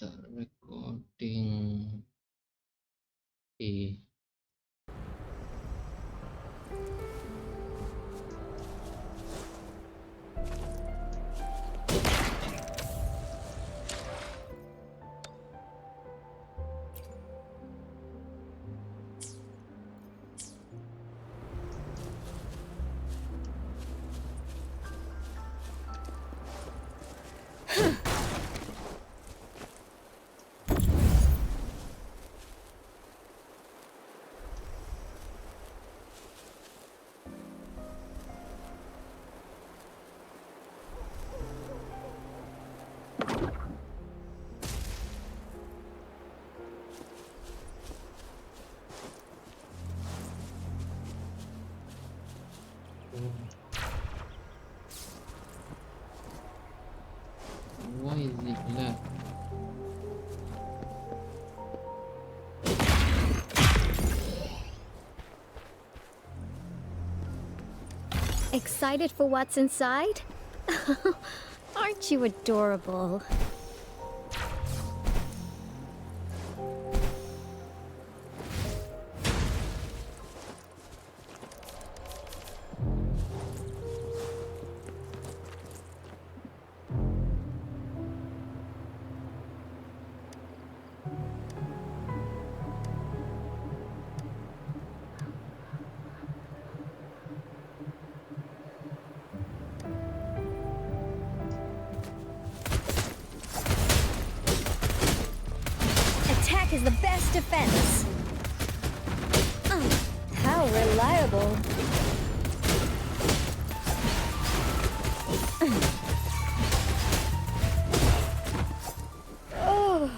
start recording. Okay. Why is it lag? Excited for what's inside? Aren't you adorable? Attack is the best defense. How reliable. Oh.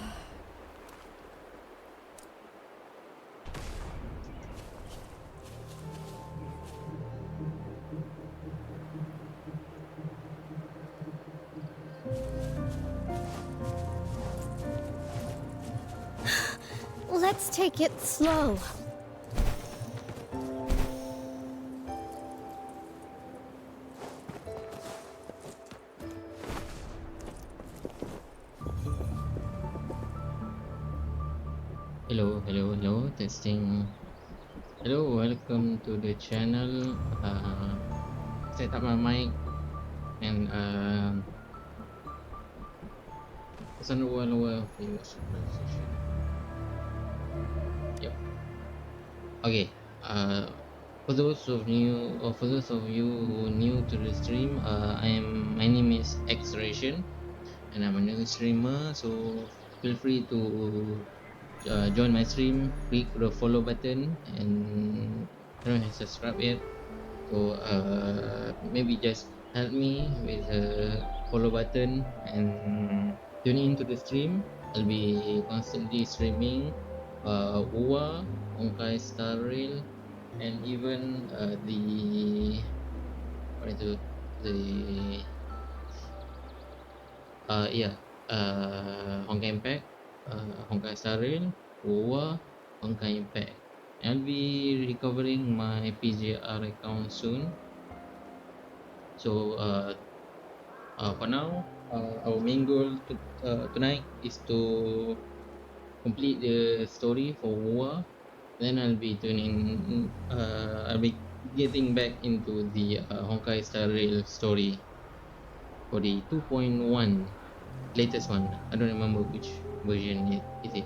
Let's take it slow. Hello, testing. Hello, welcome to the channel. Set up my mic and it's on the lower for your supervision. Yep. Okay. For those of you who new to the stream, my name is Xration, and I'm a new streamer. So feel free to join my stream, click the follow button, and subscribe yet. So maybe just help me with the follow button and tune into the stream. I'll be constantly streaming UA, Honkai Star Rail, and even what is it? The Honkai Impact, Honkai Star Rail, UA, Honkai Impact. I'll be recovering my PJR account soon. So for now, our main goal tonight is to complete the story for War. Then I'll be getting back into the Honkai Star Rail story for the 2.1 latest one. I don't remember which version it is.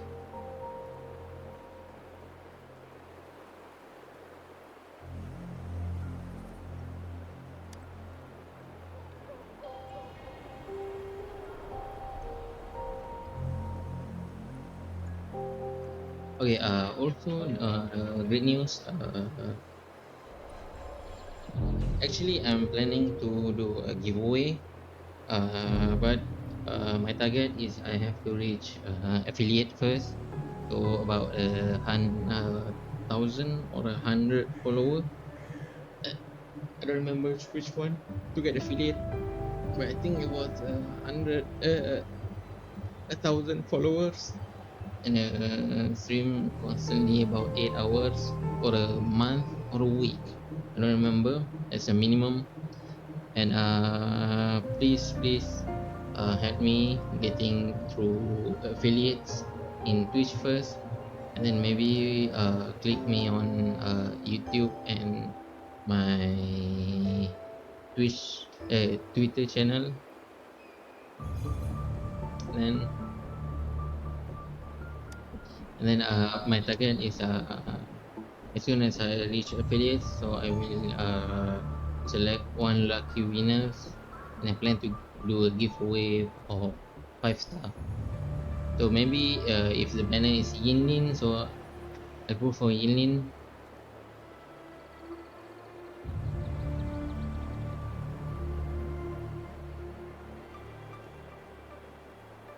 Okay. Also, great news. Actually, I'm planning to do a giveaway. But my target is I have to reach affiliate first. So about 1,000 or 100 follower. I don't remember which one to get affiliate, but I think it was 1,000 followers, and stream constantly about 8 hours for a month or a week. I don't remember. As a minimum, and please helped me getting through affiliates in Twitch first, and then maybe click me on YouTube and my Twitter channel. Then my target is as soon as I reach affiliates, so I will select one lucky winners, and I plan to do a giveaway of 5 star. So maybe if the banner is Yinlin, so I go for Yinlin.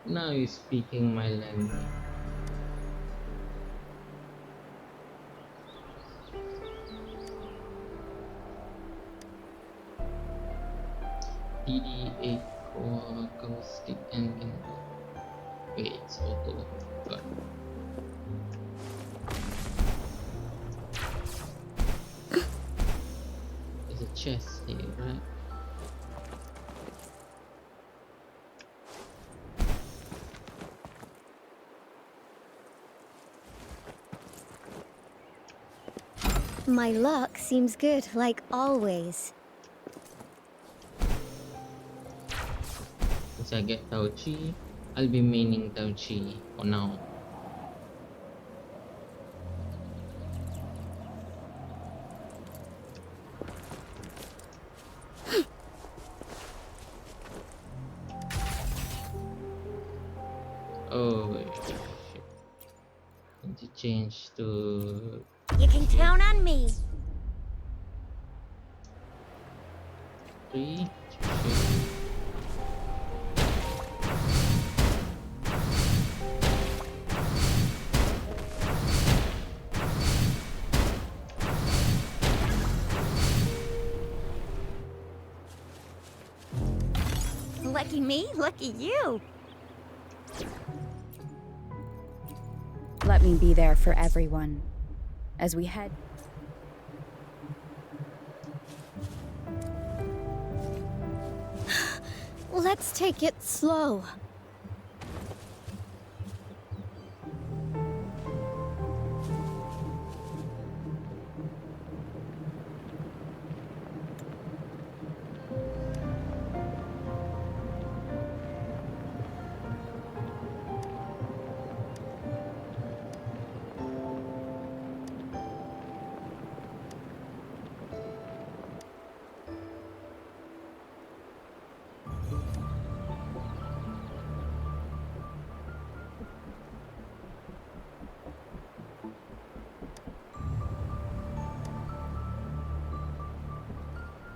Now you're speaking my language. TD8 core go stick and gimbal. Wait, it's auto. God. There's a chest here, right? My luck seems good, like always. Once I get Tao Chi, I'll be maining Tao Chi for now. Oh shit. Need to change to You can count on me. 3. Shit. Lucky me, lucky you. Let me be there for everyone as we head. Let's take it slow.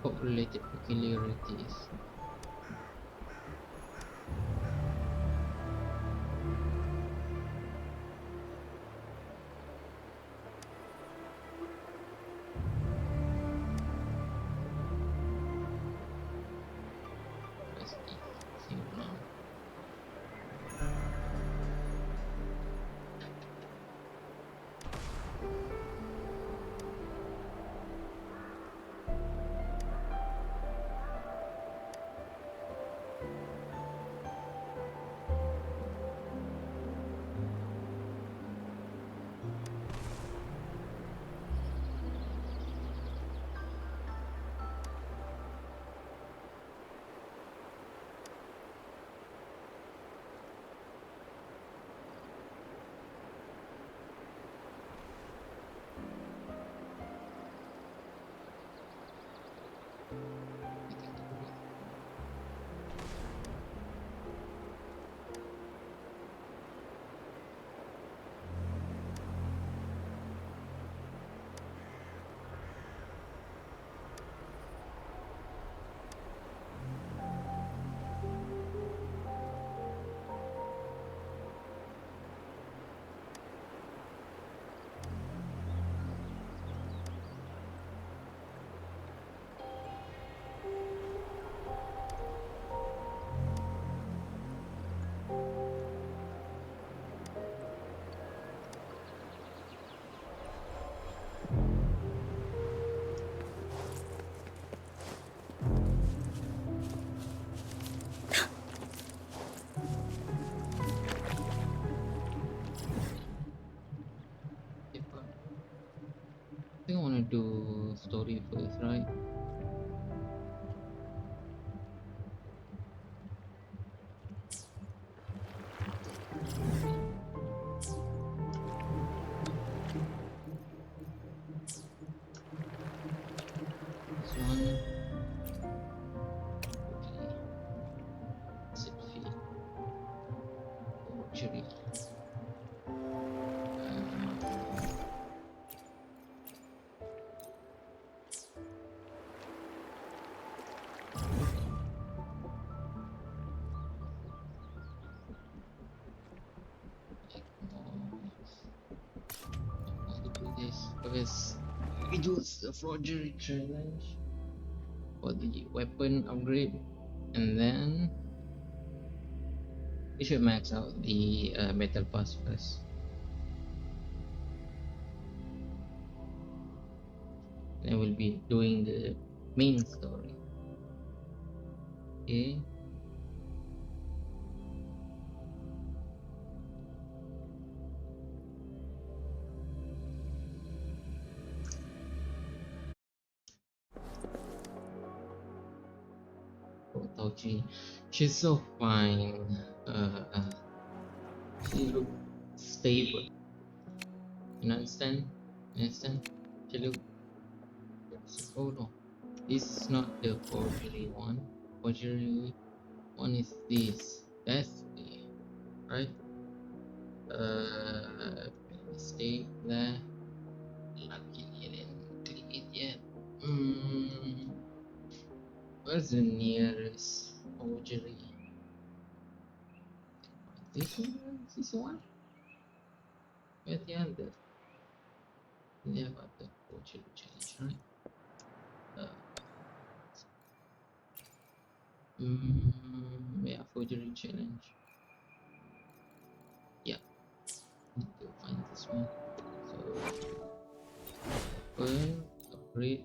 What related peculiarities? Let's see now. do story first, right? This one. Okay. Sylphie. Forgery. How to do this? First, we do the forgery challenge for the weapon upgrade, and then we should max out the battle pass first. Then we'll be doing the main story. Okay. Oh, Tauchi, she's so fine. She look stable. You understand? You understand? She look. Oh no, this is not the forgery one. Forgery one is this. That's the right. Mistake there. Luckily I didn't click it yet. Where's the nearest forgery? This one? This one? Where's the other? They have other forgery challenge, right? Yeah, forgery challenge. Yeah, need to find this one. So, open, upgrade.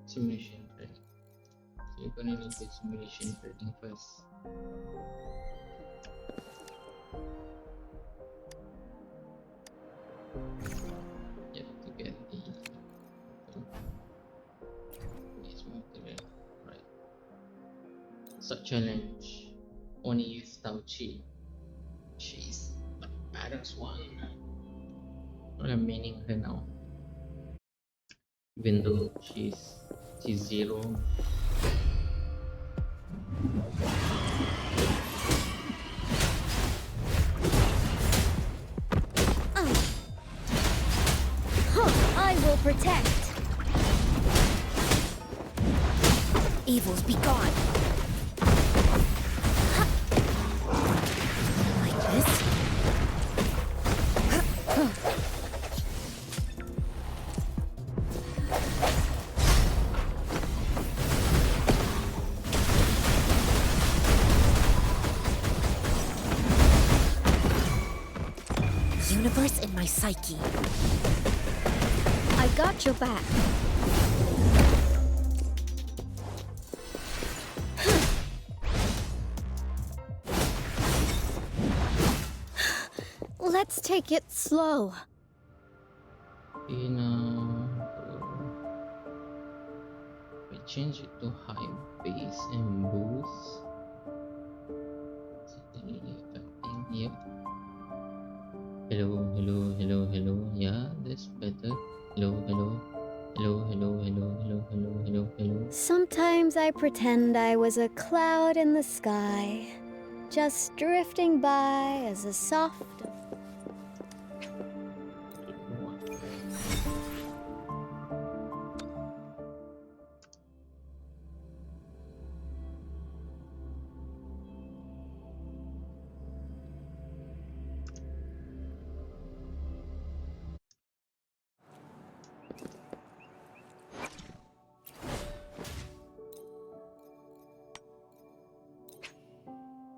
Simulation training. So you're gonna need the simulation training first. You have to get the this material, right? Such challenge. Only use Tao Chi. She's the baddest one. I'm meaning her now. Even though she's zero. I will protect. Evils be gone. Like this? Universe in my psyche. I got your back. Let's take it slow. Okay, now we change it to high base and boost. Affecting, yep. Hello, hello, hello, hello. Yeah, that's better. Hello, hello. Hello, hello, hello, hello, hello, hello, hello. Sometimes I pretend I was a cloud in the sky, just drifting by as a soft.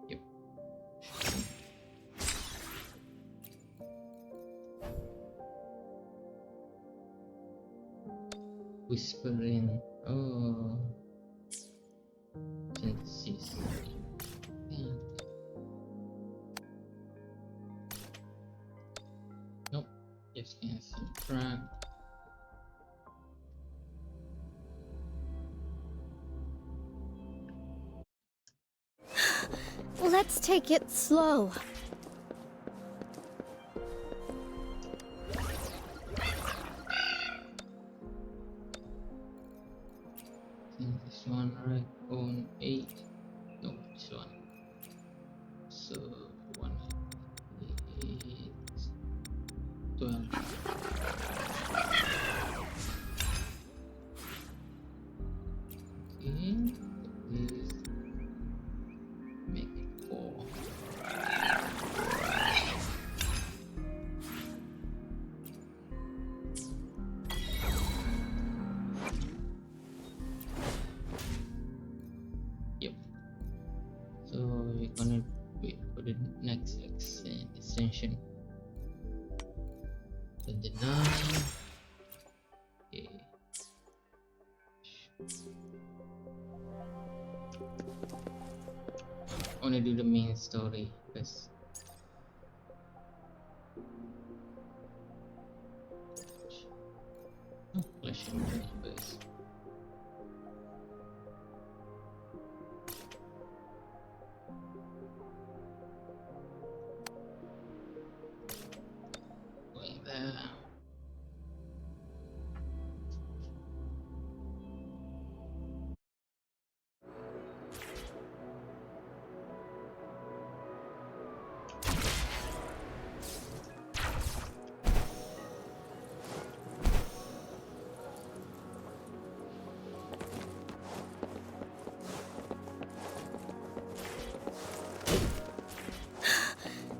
Yep. Whispering. Oh, synthesis. Yeah. Nope. Just cancel track. Let's take it slow. This one right on 8. No, this one. So 1, 8, 12. Okay. This make it 4. Yep. So we're gonna wait for the next extension. 29. Okay. I wanna do the main story because clash of members. Going there.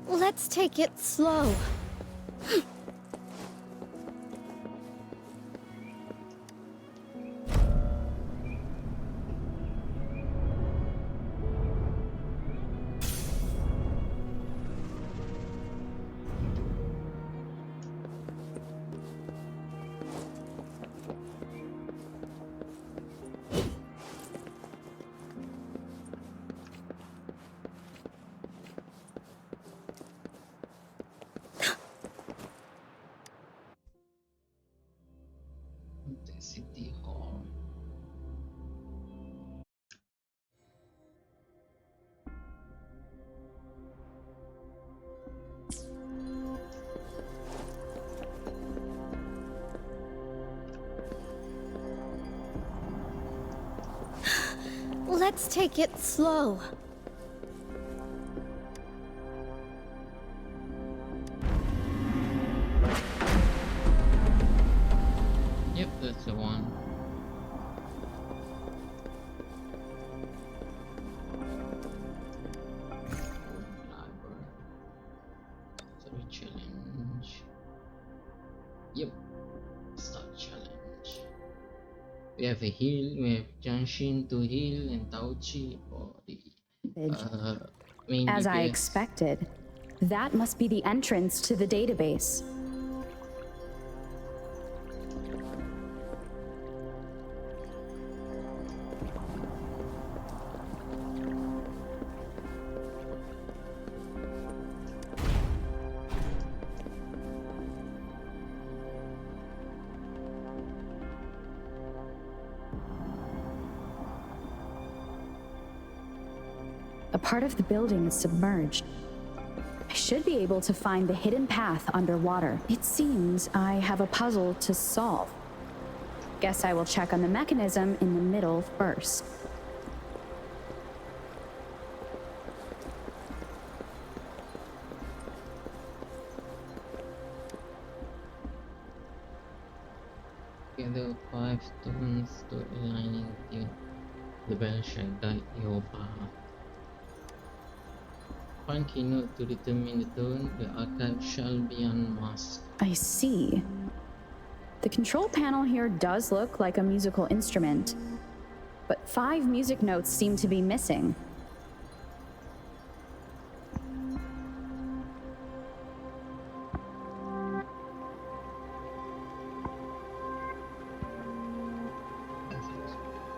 Let's take it slow. The city hall. Let's take it slow. Yep, that's the one. Library. Sorry, challenge. Yep, start challenge. We have a heal, we have Janshin to heal, and Tauchi for the main As I DPS. expected. That must be the entrance to the database. A part of the building is submerged. I should be able to find the hidden path underwater. It seems I have a puzzle to solve. Guess I will check on the mechanism in the middle first. Gather 5 stones to align into the bell shall guide your path. Find keynote to determine the tone, the archive shall be unmasked. I see. The control panel here does look like a musical instrument, but 5 music notes seem to be missing.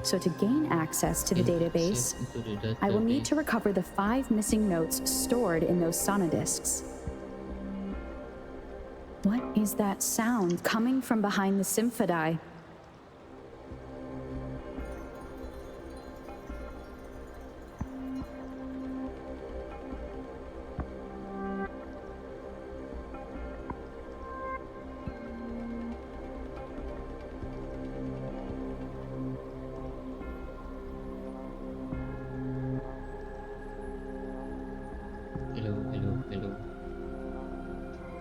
So to gain access to the database, I will need to recover the 5 missing notes stored in those sonodiscs. What is that sound coming from behind the symphodi? Hello, hello, hello.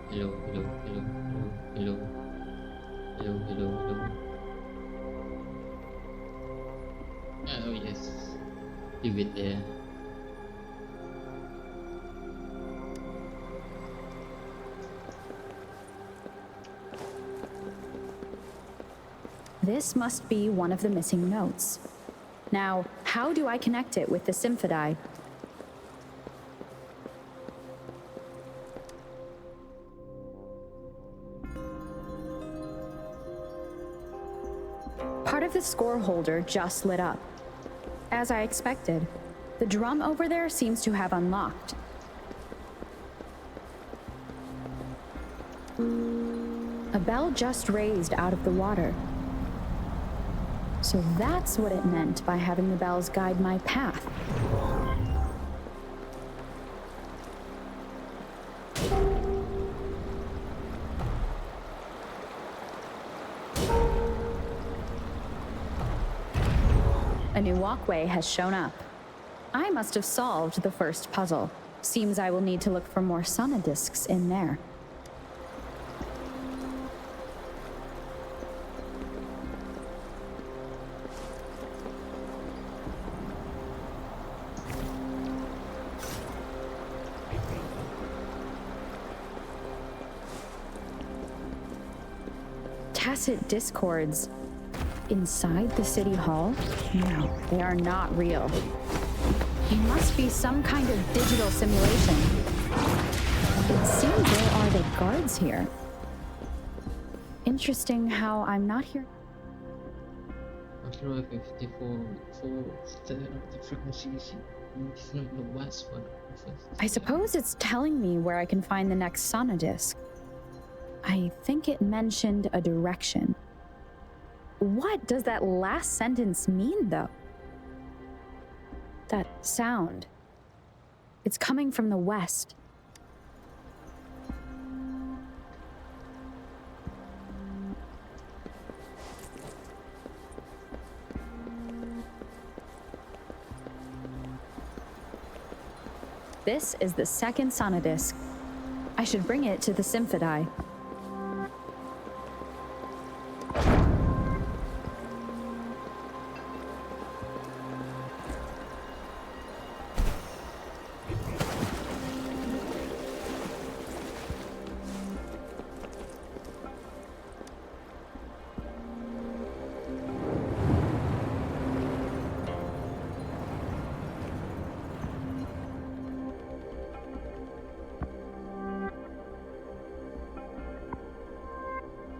Hello, hello, hello, hello, hello. Hello, hello, hello. Oh yes. Leave it there. This must be one of the missing notes. Now, how do I connect it with the symphodi? Part of the score holder just lit up. As I expected, the drum over there seems to have unlocked. A bell just raised out of the water. So that's what it meant by having the bells guide my path. A new walkway has shown up. I must have solved the first puzzle. Seems I will need to look for more sonodiscs in there. Tacit discords inside the city hall? No, they are not real. It must be some kind of digital simulation. It seems there are the guards here. Interesting how I'm not here. After 54, 4/3 of the frequency is not the west one. I suppose it's telling me where I can find the next sonodisc. I think it mentioned a direction. What does that last sentence mean, though? That sound. It's coming from the west. This is the second sonodisc. I should bring it to the symphodi.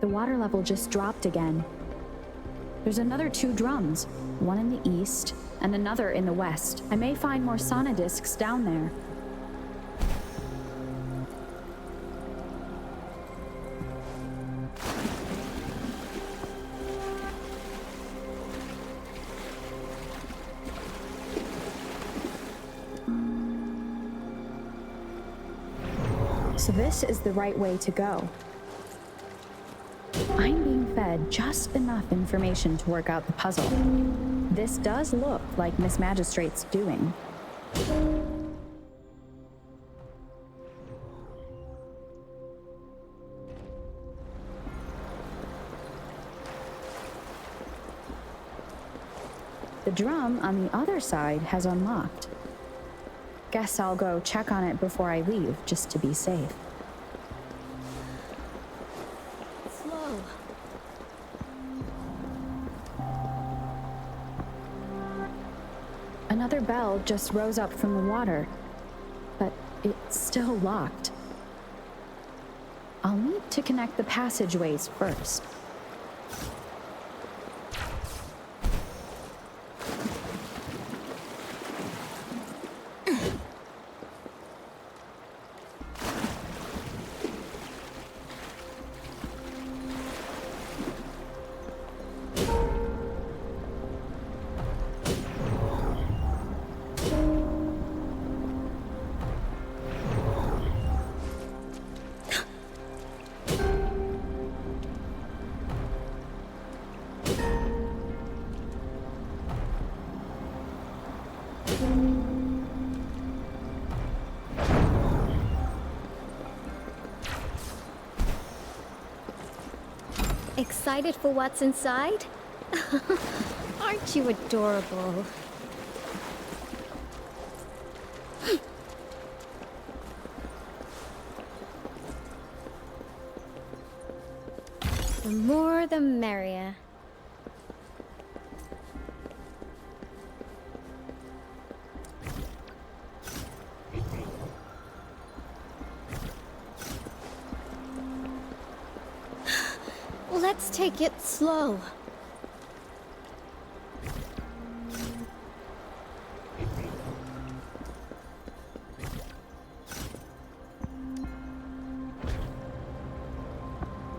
The water level just dropped again. There's another 2 drums, one in the east and another in the west. I may find more sonodiscs down there. So this is the right way to go. I'm being fed just enough information to work out the puzzle. This does look like Miss Magistrate's doing. The drum on the other side has unlocked. Guess I'll go check on it before I leave, just to be safe. Slow. Another bell just rose up from the water, but it's still locked. I'll need to connect the passageways first. Excited for what's inside? Aren't you adorable? The more the merrier. Let's take it slow.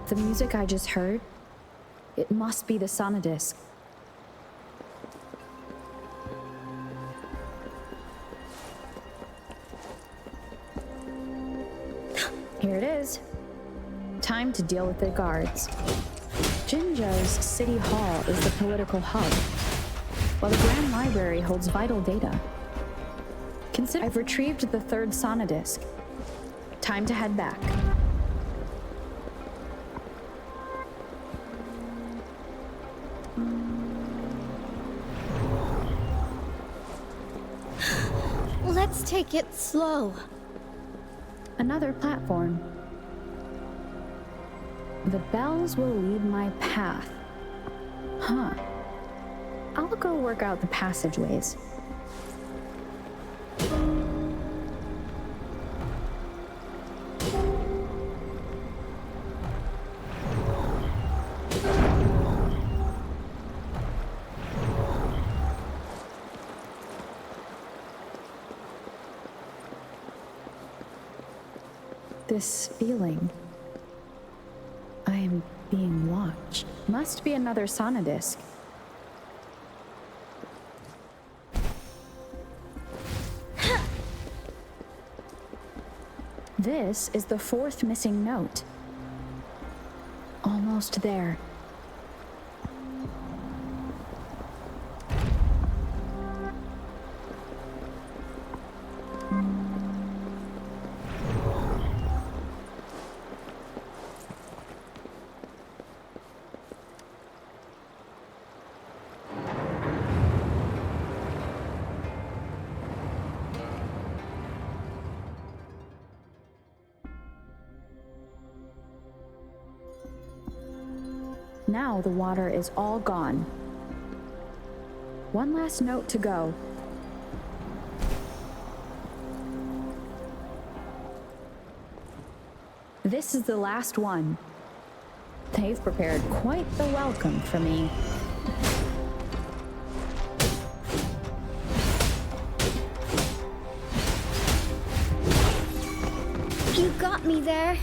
The music I just heard, it must be the sonodisc. Here it is. Time to deal with the guards. Jinzhou's City Hall is the political hub, while the Grand Library holds vital data. Consider I've retrieved the third sonodisc. Time to head back. Let's take it slow. Another platform. The bells will lead my path. Huh. I'll go work out the passageways. This feeling. I am being watched. Must be another sonodisc. This is the fourth missing note. Almost there. Now the water is all gone. One last note to go. This is the last one. They've prepared quite the welcome for me. You got me there.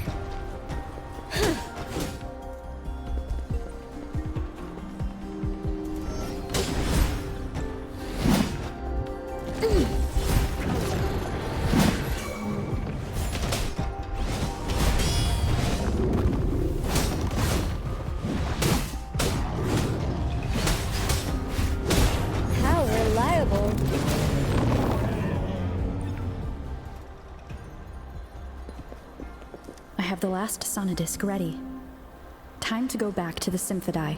How reliable. I have the last sonodisc ready. Time to go back to the Symphodi.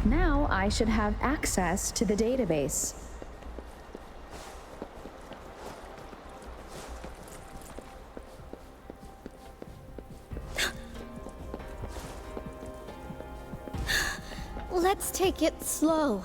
Now I should have access to the database. Let's take it slow.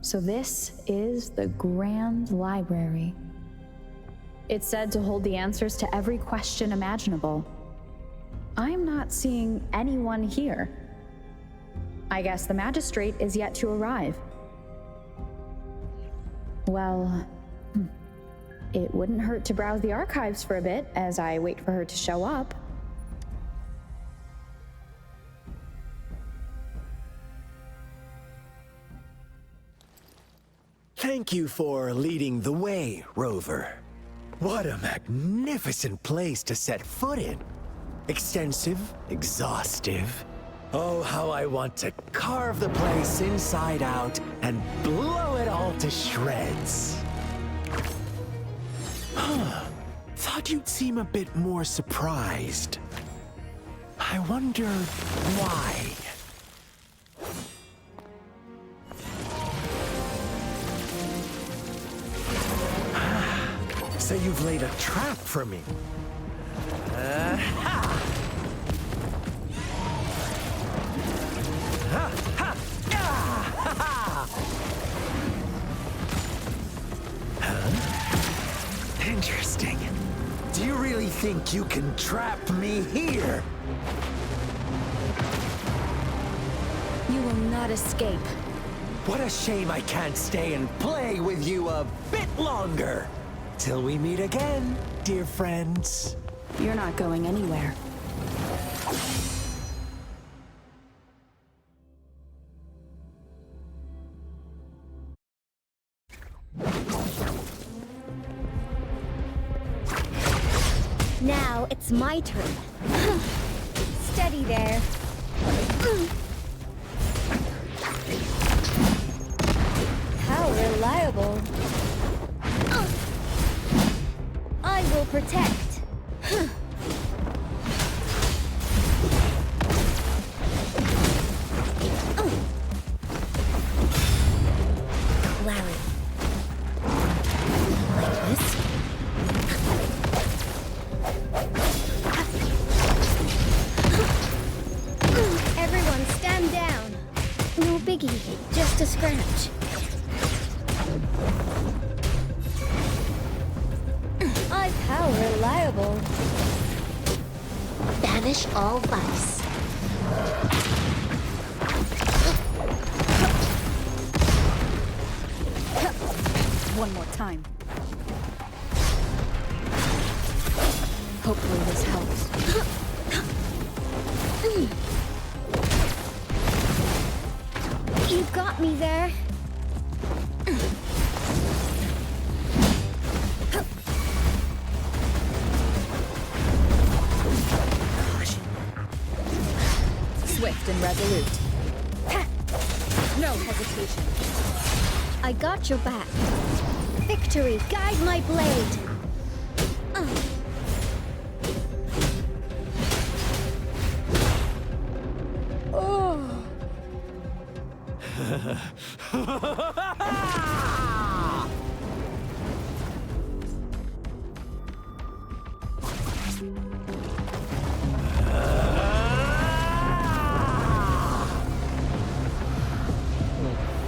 So this is the Grand Library. It's said to hold the answers to every question imaginable. I'm not seeing anyone here. I guess the magistrate is yet to arrive. Well, it wouldn't hurt to browse the archives for a bit as I wait for her to show up. Thank you for leading the way, Rover. What a magnificent place to set foot in. Extensive, exhaustive. Oh, how I want to carve the place inside out and blow it all to shreds. Thought you'd seem a bit more surprised. I wonder why. So you've laid a trap for me. Interesting. Do you really think you can trap me here? You will not escape. What a shame I can't stay and play with you a bit longer. Till we meet again, dear friends. You're not going anywhere. Now it's my turn. Steady there. How reliable. I will protect. Clarity. Like this. Everyone stand down. No biggie, just a scratch. How reliable. Banish all vice. One more time. Hopefully this helps. You got me there. Swift and resolute. No hesitation. I got your back. Victory, guide my blade.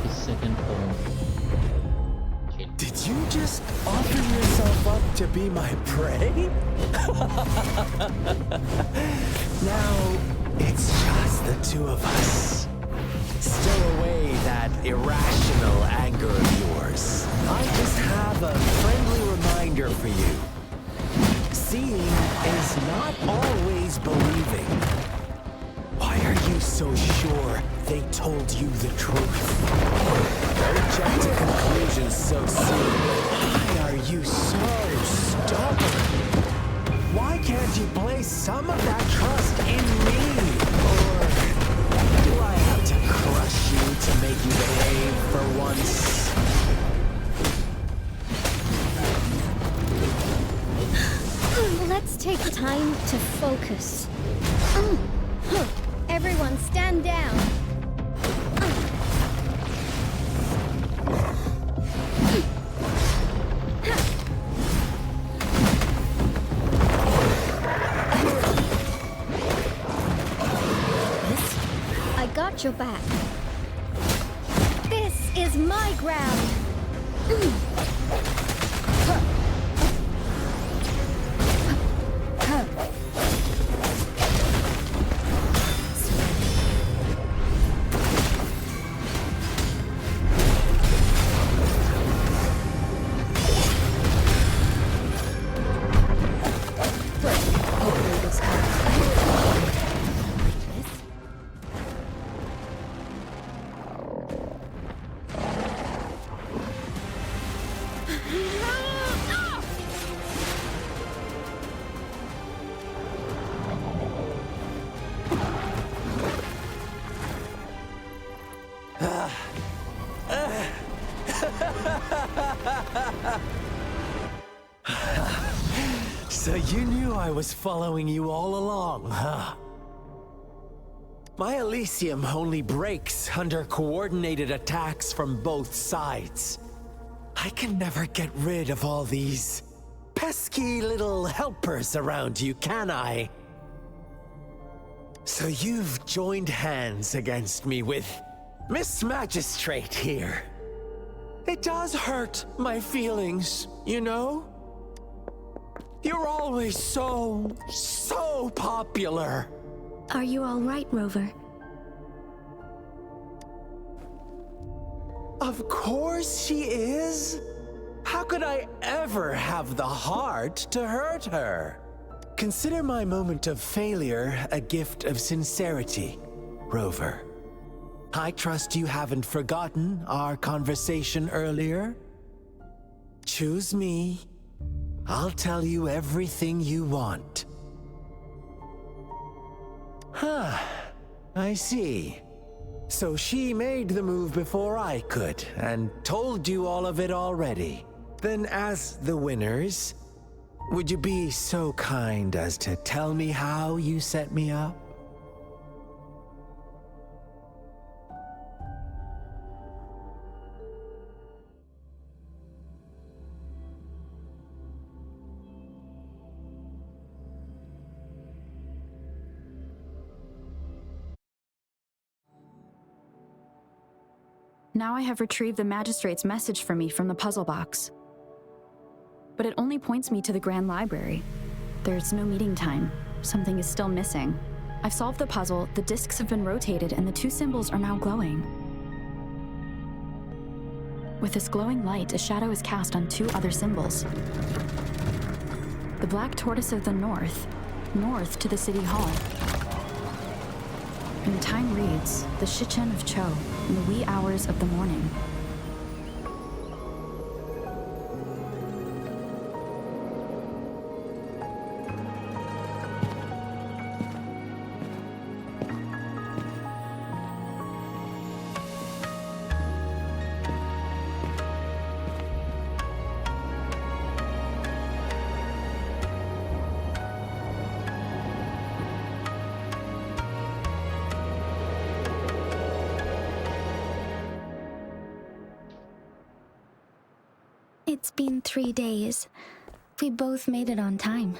His second form. Did you just offer yourself up to be my prey? Now, it's just the two of us. Stow away that irrational anger of yours. I just have a friendly reminder for you. Seeing is not always believing. Why are you so sure they told you the truth? Don't jump to conclusions so soon. Why are you so stubborn? Why can't you place some of that trust in me? Or do I have to crush you to make you behave for once? Let's take time to focus. stand down. I got your back. This is my ground. So you knew I was following you all along, huh? My Elysium only breaks under coordinated attacks from both sides. I can never get rid of all these pesky little helpers around you, can I? So you've joined hands against me with Miss Magistrate here. It does hurt my feelings, you know? You're always so popular. Are you all right, Rover? Of course she is. How could I ever have the heart to hurt her? Consider my moment of failure a gift of sincerity, Rover. I trust you haven't forgotten our conversation earlier. Choose me. I'll tell you everything you want. Huh. I see. So she made the move before I could, and told you all of it already. Then as the winners, would you be so kind as to tell me how you set me up? Now I have retrieved the Magistrate's message for me from the puzzle box. But it only points me to the Grand Library. There's no meeting time. Something is still missing. I've solved the puzzle, the discs have been rotated, and the two symbols are now glowing. With this glowing light, a shadow is cast on two other symbols. The Black Tortoise of the North, north to the City Hall. And the time reads, the Shichen of Cho, in the wee hours of the morning. It's been 3 days. We both made it on time.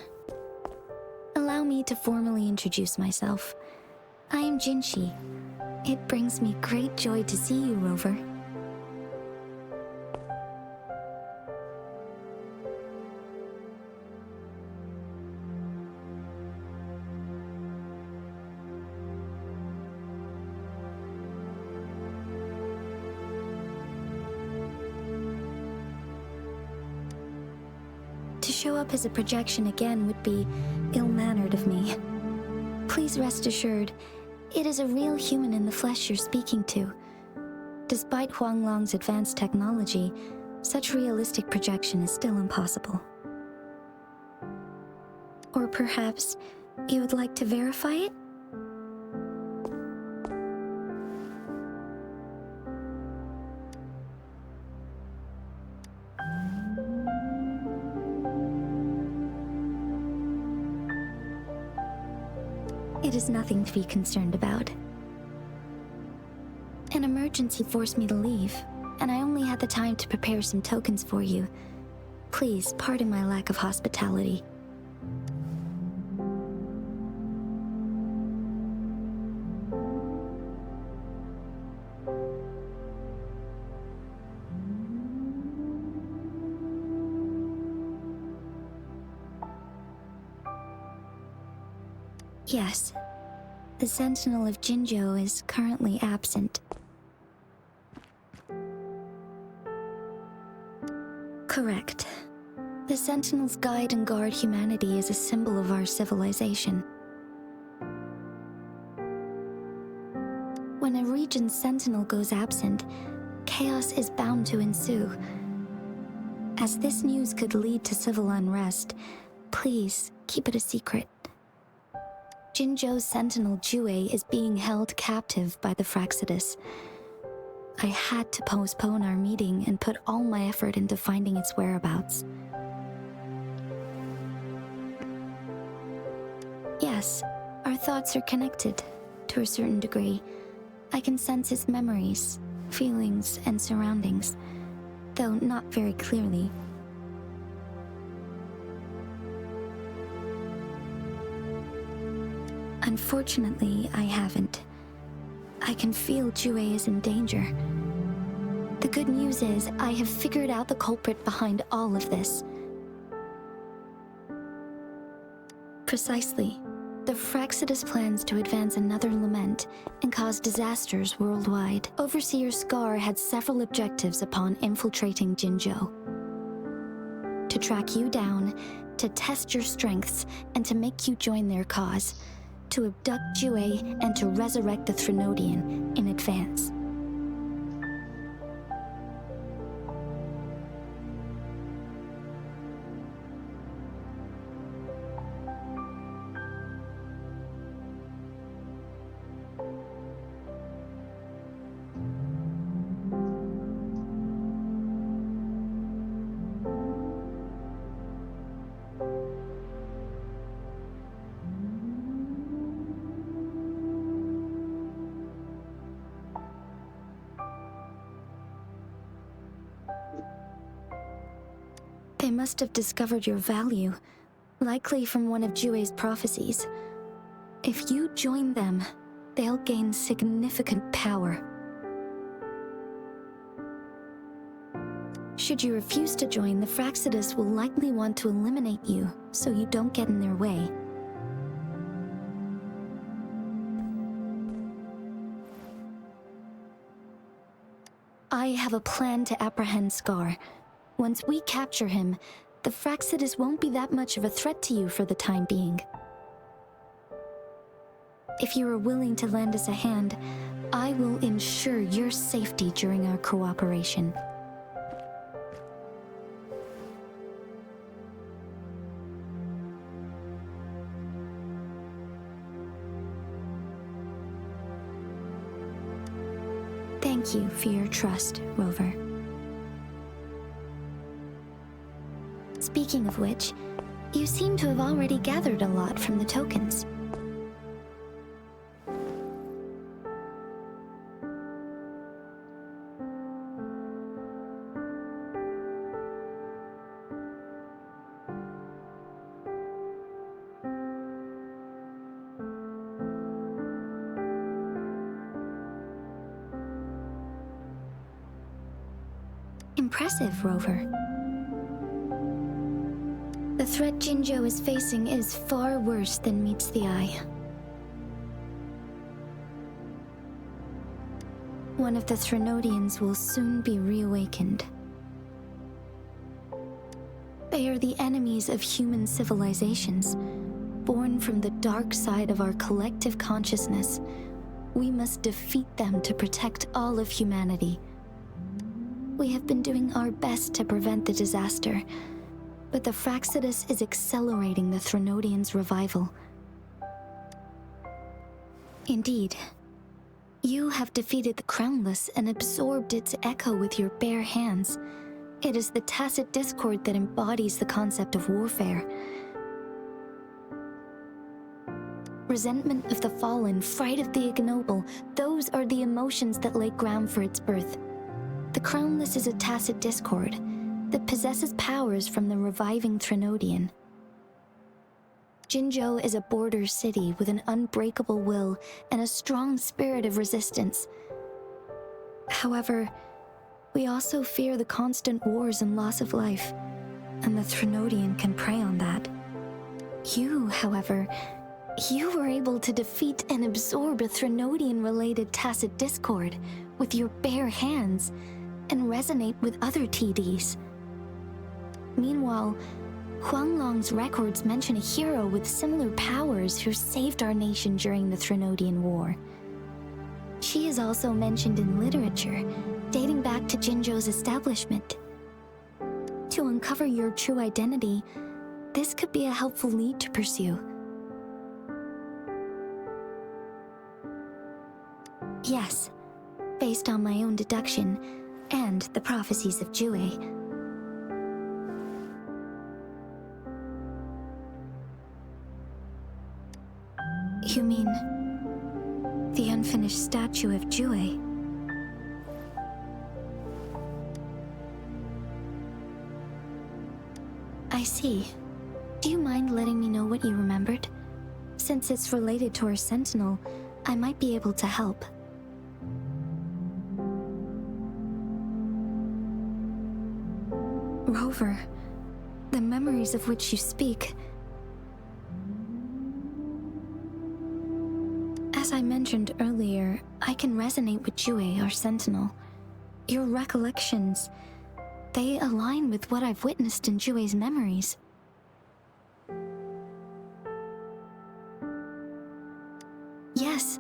Allow me to formally introduce myself. I am Jinshi. It brings me great joy to see you, Rover. To show up as a projection again would be ill-mannered of me. Please rest assured, it is a real human in the flesh you're speaking to. Despite Huanglong's advanced technology, such realistic projection is still impossible. Or perhaps you would like to verify it? It is nothing to be concerned about. emergency forced me to leave, and I only had the time to prepare some tokens for you. Please pardon my lack of hospitality. Yes, the Sentinel of Jinzhou is currently absent. Correct. The Sentinels guide and guard humanity as a symbol of our civilization. When a region's Sentinel goes absent, chaos is bound to ensue. As this news could lead to civil unrest, please keep it a secret. Jinzhou's Sentinel Jue is being held captive by the Fraxidus. I had to postpone our meeting and put all my effort into finding its whereabouts. Yes, our thoughts are connected, to a certain degree. I can sense his memories, feelings, and surroundings, though not very clearly. Unfortunately, I haven't. I can feel Jue is in danger. The good news is, I have figured out the culprit behind all of this. Precisely. The Fraxidus plans to advance another lament and cause disasters worldwide. Overseer Scar had several objectives upon infiltrating Jinzhou. To track you down, to test your strengths, and to make you join their cause. To abduct Jue and to resurrect the Threnodian in advance. They must have discovered your value, likely from one of Jue's prophecies. If you join them, they'll gain significant power. Should you refuse to join, the Fraxidus will likely want to eliminate you, so you don't get in their way. I have a plan to apprehend Scar. Once we capture him, the Fraxidus won't be that much of a threat to you for the time being. If you are willing to lend us a hand, I will ensure your safety during our cooperation. Thank you for your trust, Rover. Speaking of which, you seem to have already gathered a lot from the tokens. Impressive, Rover. The threat Jinzhou is facing is far worse than meets the eye. One of the Threnodians will soon be reawakened. They are the enemies of human civilizations, born from the dark side of our collective consciousness. We must defeat them to protect all of humanity. We have been doing our best to prevent the disaster, but the Fraxidus is accelerating the Threnodians' revival. Indeed, you have defeated the Crownless and absorbed its echo with your bare hands. It is the tacit discord that embodies the concept of warfare. Resentment of the fallen, fright of the ignoble, those are the emotions that lay ground for its birth. The Crownless is a tacit discord that possesses powers from the reviving Threnodian. Jinzhou is a border city with an unbreakable will and a strong spirit of resistance. However, we also fear the constant wars and loss of life, and the Threnodian can prey on that. You, however, you were able to defeat and absorb a Threnodian-related tacit discord with your bare hands and resonate with other TDs. Meanwhile, Huanglong's records mention a hero with similar powers who saved our nation during the Threnodian War. She is also mentioned in literature, dating back to Jinzhou's establishment. To uncover your true identity, this could be a helpful lead to pursue. Yes, based on my own deduction and the prophecies of Jue. You mean the unfinished statue of Jue? I see. Do you mind letting me know what you remembered? Since it's related to our sentinel, I might be able to help. Rover, the memories of which you speak. As I mentioned earlier, I can resonate with Jue, our sentinel. Your recollections, they align with what I've witnessed in Jue's memories. Yes,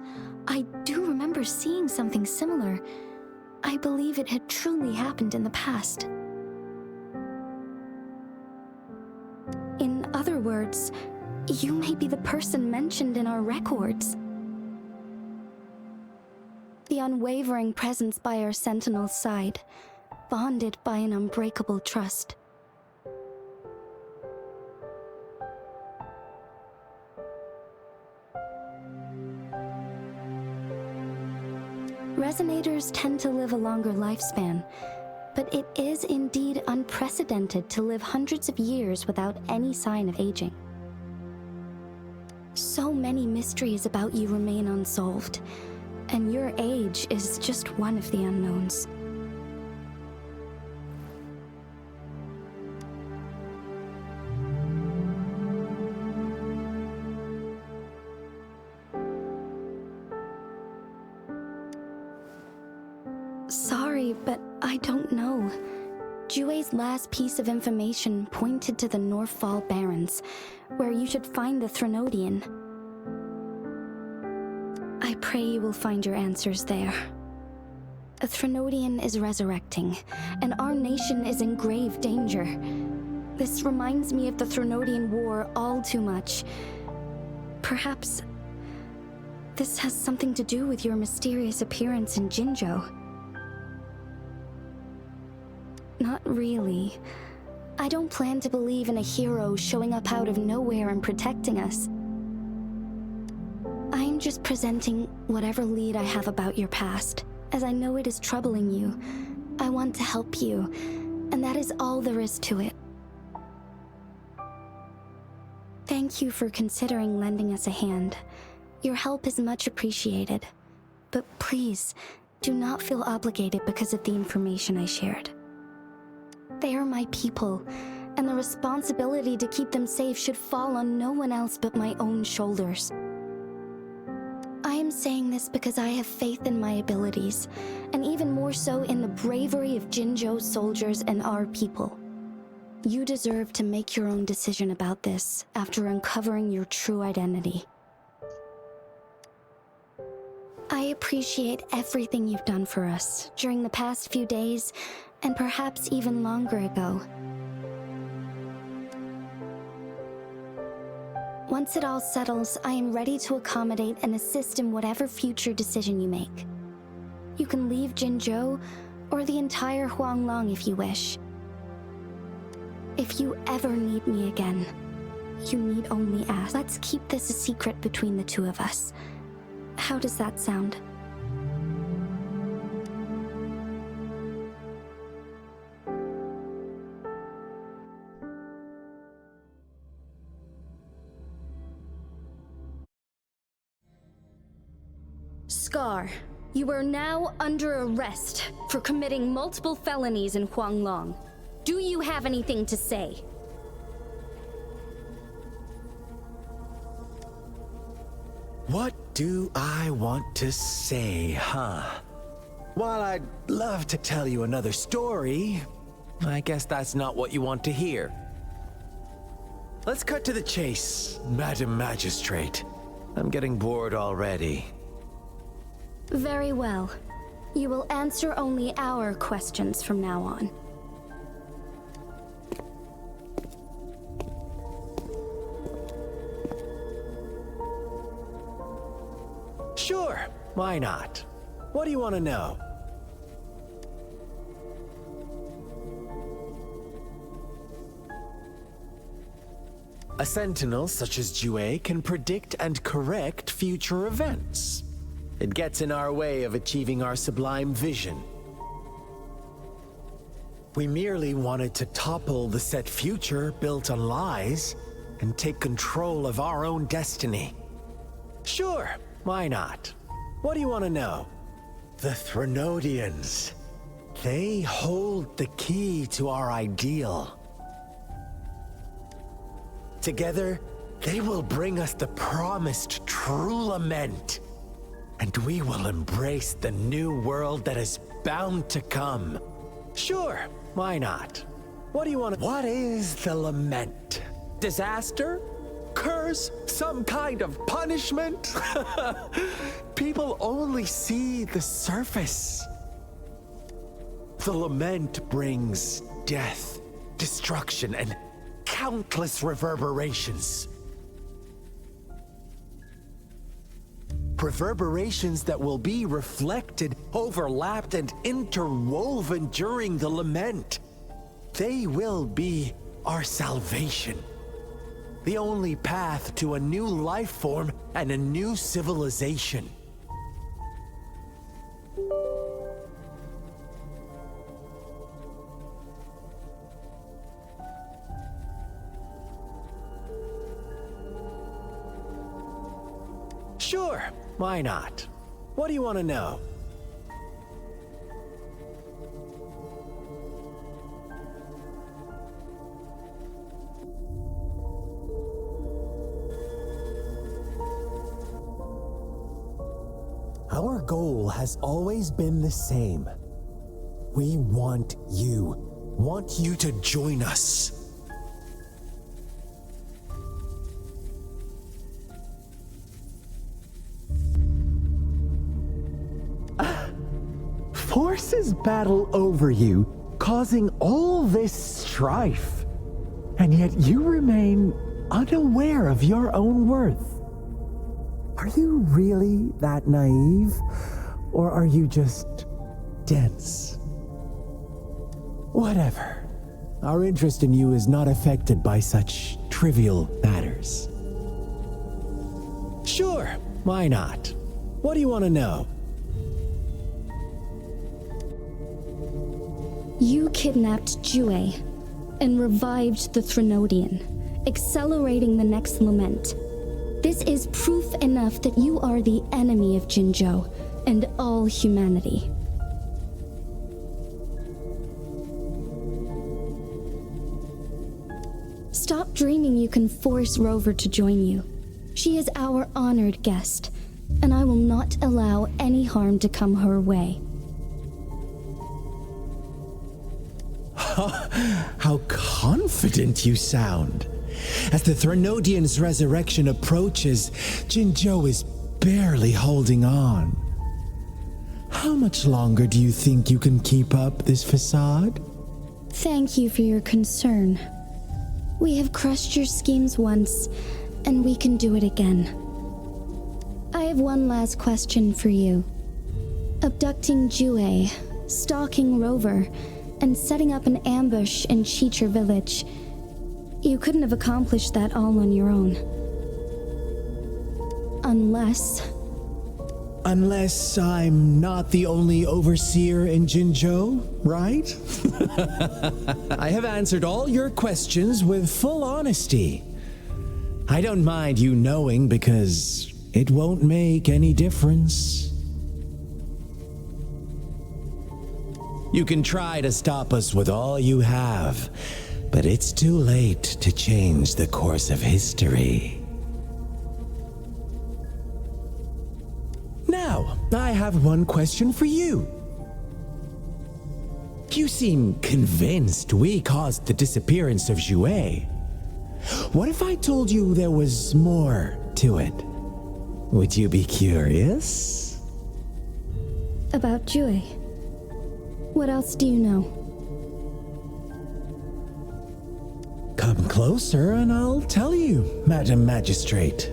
I do remember seeing something similar. I believe it had truly happened in the past. In other words, you may be the person mentioned in our records. The unwavering presence by our sentinel's side, bonded by an unbreakable trust. Resonators tend to live a longer lifespan, but it is indeed unprecedented to live hundreds of years without any sign of aging. So many mysteries about you remain unsolved, and your age is just one of the unknowns. Sorry, but I don't know. Jue's last piece of information pointed to the Northfall Barrens, where you should find the Threnodian. I pray you will find your answers there. A Threnodian is resurrecting, and our nation is in grave danger. This reminds me of the Threnodian War all too much. Perhaps this has something to do with your mysterious appearance in Jinzhou. Not really. I don't plan to believe in a hero showing up out of nowhere and protecting us. I'm just presenting whatever lead I have about your past, as I know it is troubling you. I want to help you, and that is all there is to it. Thank you for considering lending us a hand. Your help is much appreciated. But please, do not feel obligated because of the information I shared. They are my people, and the responsibility to keep them safe should fall on no one else but my own shoulders. I am saying this because I have faith in my abilities, and even more so in the bravery of Jinzhou's soldiers and our people. You deserve to make your own decision about this after uncovering your true identity. I appreciate everything you've done for us during the past few days, and perhaps even longer ago. Once it all settles, I am ready to accommodate and assist in whatever future decision you make. You can leave Jinzhou, or the entire Huanglong if you wish. If you ever need me again, You need only ask. Let's keep this a secret between the two of us. How does that sound? Scar, you are now under arrest for committing multiple felonies in Huanglong. Do you have anything to say? What do I want to say, huh? While I'd love to tell you another story, I guess that's not what you want to hear. Let's cut to the chase, Madam Magistrate. I'm getting bored already. Very well. You will answer only our questions from now on. Sure, why not? What do you want to know? A sentinel such as Jue can predict and correct future events. It gets in our way of achieving our sublime vision. We merely wanted to topple the set future built on lies and take control of our own destiny. Sure, why not? What do you want to know? The Threnodians. They hold the key to our ideal. Together, they will bring us the promised true lament. And we will embrace the new world that is bound to come. Sure, why not? What do you want to... What is the lament? Disaster? Curse? Some kind of punishment? People only see the surface. The lament brings death, destruction, and countless reverberations. Reverberations that will be reflected, overlapped, and interwoven during the lament. They will be our salvation. The only path to a new life form and a new civilization. Sure, why not? What do you want to know? Our goal has always been the same. We want you to join us. Forces battle over you, causing all this strife. And yet you remain unaware of your own worth. Are you really that naive? Or are you just dense? Whatever. Our interest in you is not affected by such trivial matters. Sure, why not? What do you want to know? You kidnapped Jue and revived the Threnodian, accelerating the next lament. This is proof enough that you are the enemy of Jinzhou and all humanity. Stop dreaming you can force Rover to join you. She is our honored guest, and I will not allow any harm to come her way. How confident you sound. As the Threnodian's resurrection approaches, Jinzhou is barely holding on. How much longer do you think you can keep up this facade? Thank you for your concern. We have crushed your schemes once, and we can do it again. I have one last question for you. Abducting Jue, stalking Rover, and setting up an ambush in Cheecher village. You couldn't have accomplished that all on your own. Unless I'm not the only overseer in Jinzhou, right? I have answered all your questions with full honesty. I don't mind you knowing because it won't make any difference. You can try to stop us with all you have, but it's too late to change the course of history. Now, I have one question for you. You seem convinced we caused the disappearance of Jue. What if I told you there was more to it? Would you be curious? About Jue. What else do you know? Come closer and I'll tell you, Madam Magistrate.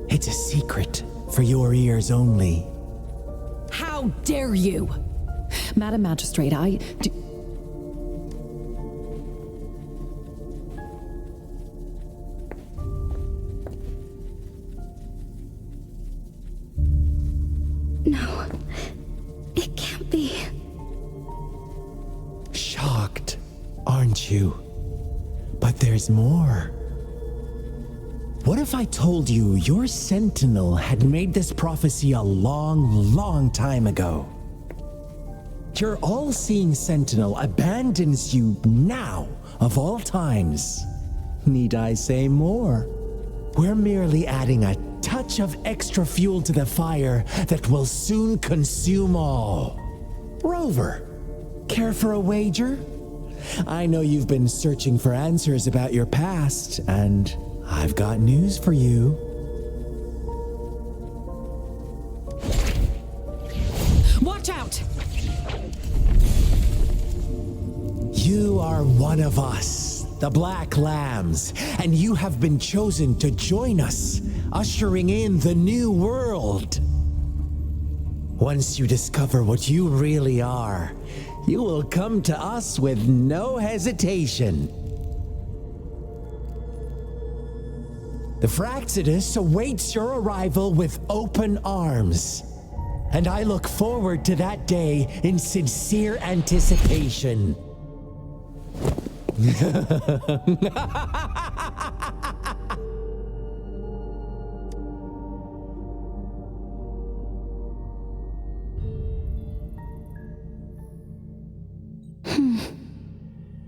It's a secret for your ears only. How dare you! Madam Magistrate, No, it can't be. Shocked, aren't you? But there's more. What if I told you your sentinel had made this prophecy a long, long time ago? Your all-seeing sentinel abandons you now, of all times. Need I say more? We're merely adding a touch of extra fuel to the fire that will soon consume all. Rover, care for a wager? I know you've been searching for answers about your past, and I've got news for you. watch out! You are one of us, the Black Lambs, and you have been chosen to join us, ushering in the new world. Once you discover what you really are, you will come to us with no hesitation. The Fraxidus awaits your arrival with open arms, and I look forward to that day in sincere anticipation.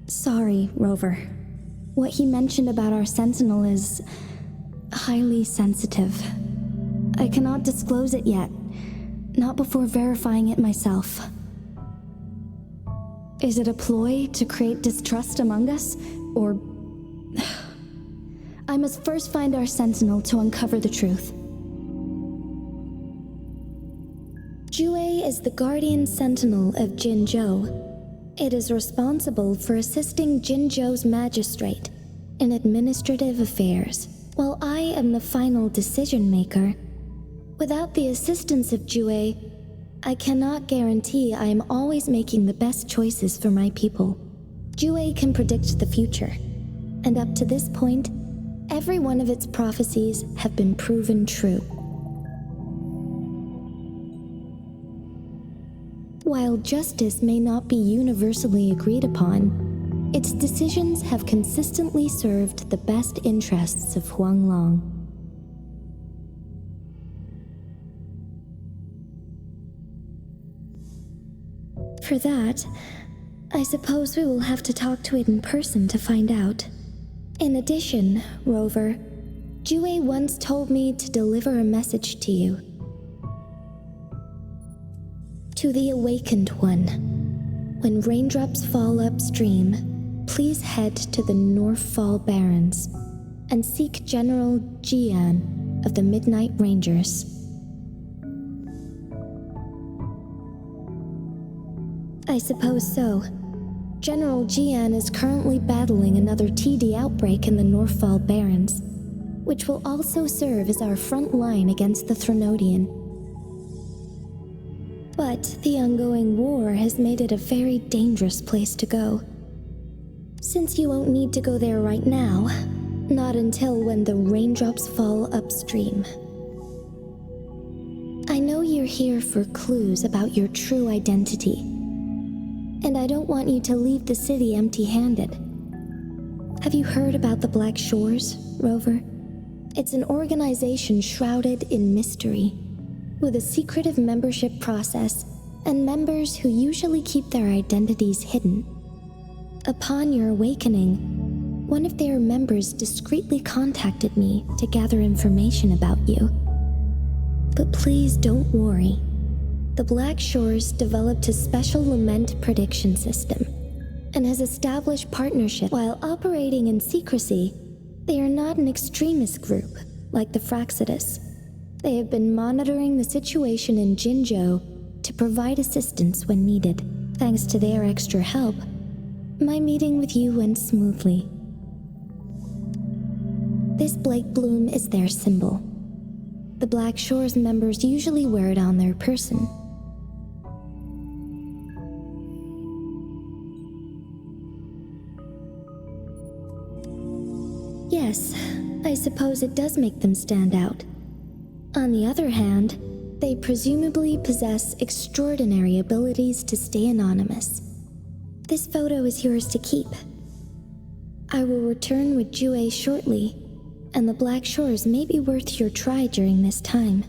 Sorry, Rover. What he mentioned about our sentinel is highly sensitive. I cannot disclose it yet, not before verifying it myself. Is it a ploy to create distrust among us, or... I must first find our sentinel to uncover the truth. Jue is the guardian sentinel of Jinzhou. It is responsible for assisting Jinzhou's magistrate in administrative affairs, while I am the final decision maker. Without the assistance of Jue, I cannot guarantee I am always making the best choices for my people. Jue can predict the future, and up to this point, every one of its prophecies have been proven true. While justice may not be universally agreed upon, its decisions have consistently served the best interests of Huanglong. For that, I suppose we will have to talk to it in person to find out. In addition, Rover, Jue once told me to deliver a message to you. To the Awakened One, when raindrops fall upstream, please head to the Northfall Barrens and seek General Jian of the Midnight Rangers. I suppose so. General Jian is currently battling another TD outbreak in the Northfall Barrens, which will also serve as our front line against the Threnodian. But the ongoing war has made it a very dangerous place to go. Since you won't need to go there right now, not until when the raindrops fall upstream. I know you're here for clues about your true identity, and I don't want you to leave the city empty-handed. Have you heard about the Black Shores, Rover? It's an organization shrouded in mystery, with a secretive membership process and members who usually keep their identities hidden. Upon your awakening, one of their members discreetly contacted me to gather information about you. But please don't worry. The Black Shores developed a special lament prediction system and has established partnership. While operating in secrecy, they are not an extremist group like the Fraxidus. They have been monitoring the situation in Jinzhou to provide assistance when needed. Thanks to their extra help, my meeting with you went smoothly. This Blake Bloom is their symbol. The Black Shores members usually wear it on their person. Yes, I suppose it does make them stand out. On the other hand, they presumably possess extraordinary abilities to stay anonymous. This photo is yours to keep. I will return with Jue shortly, and the Black Shores may be worth your try during this time.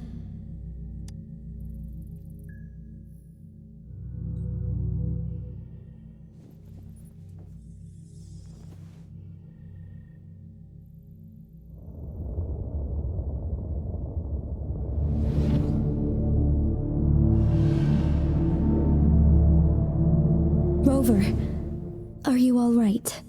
Rover, are you all right?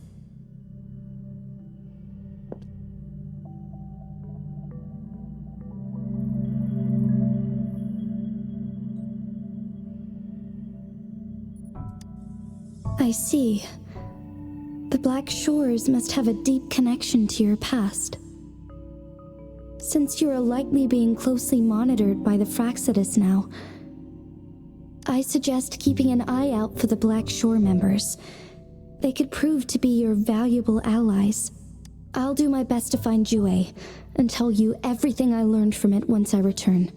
I see. The Black Shores must have a deep connection to your past. Since you are likely being closely monitored by the Fraxidus now, I suggest keeping an eye out for the Black Shore members. They could prove to be your valuable allies. I'll do my best to find Jue and tell you everything I learned from it once I return.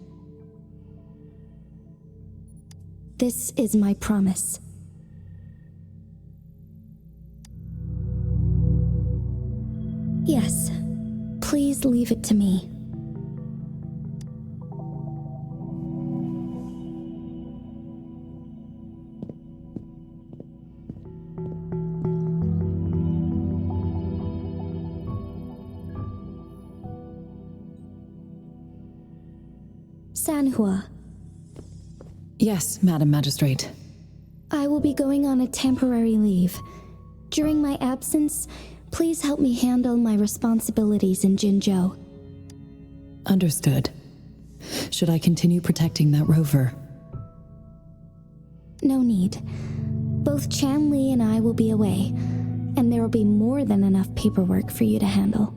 This is my promise. Yes, please leave it to me. Sanhua. Yes, Madam Magistrate. I will be going on a temporary leave. During my absence, please help me handle my responsibilities in Jinzhou. Understood. Should I continue protecting that rover? No need. Both Chan Li and I will be away, and there will be more than enough paperwork for you to handle.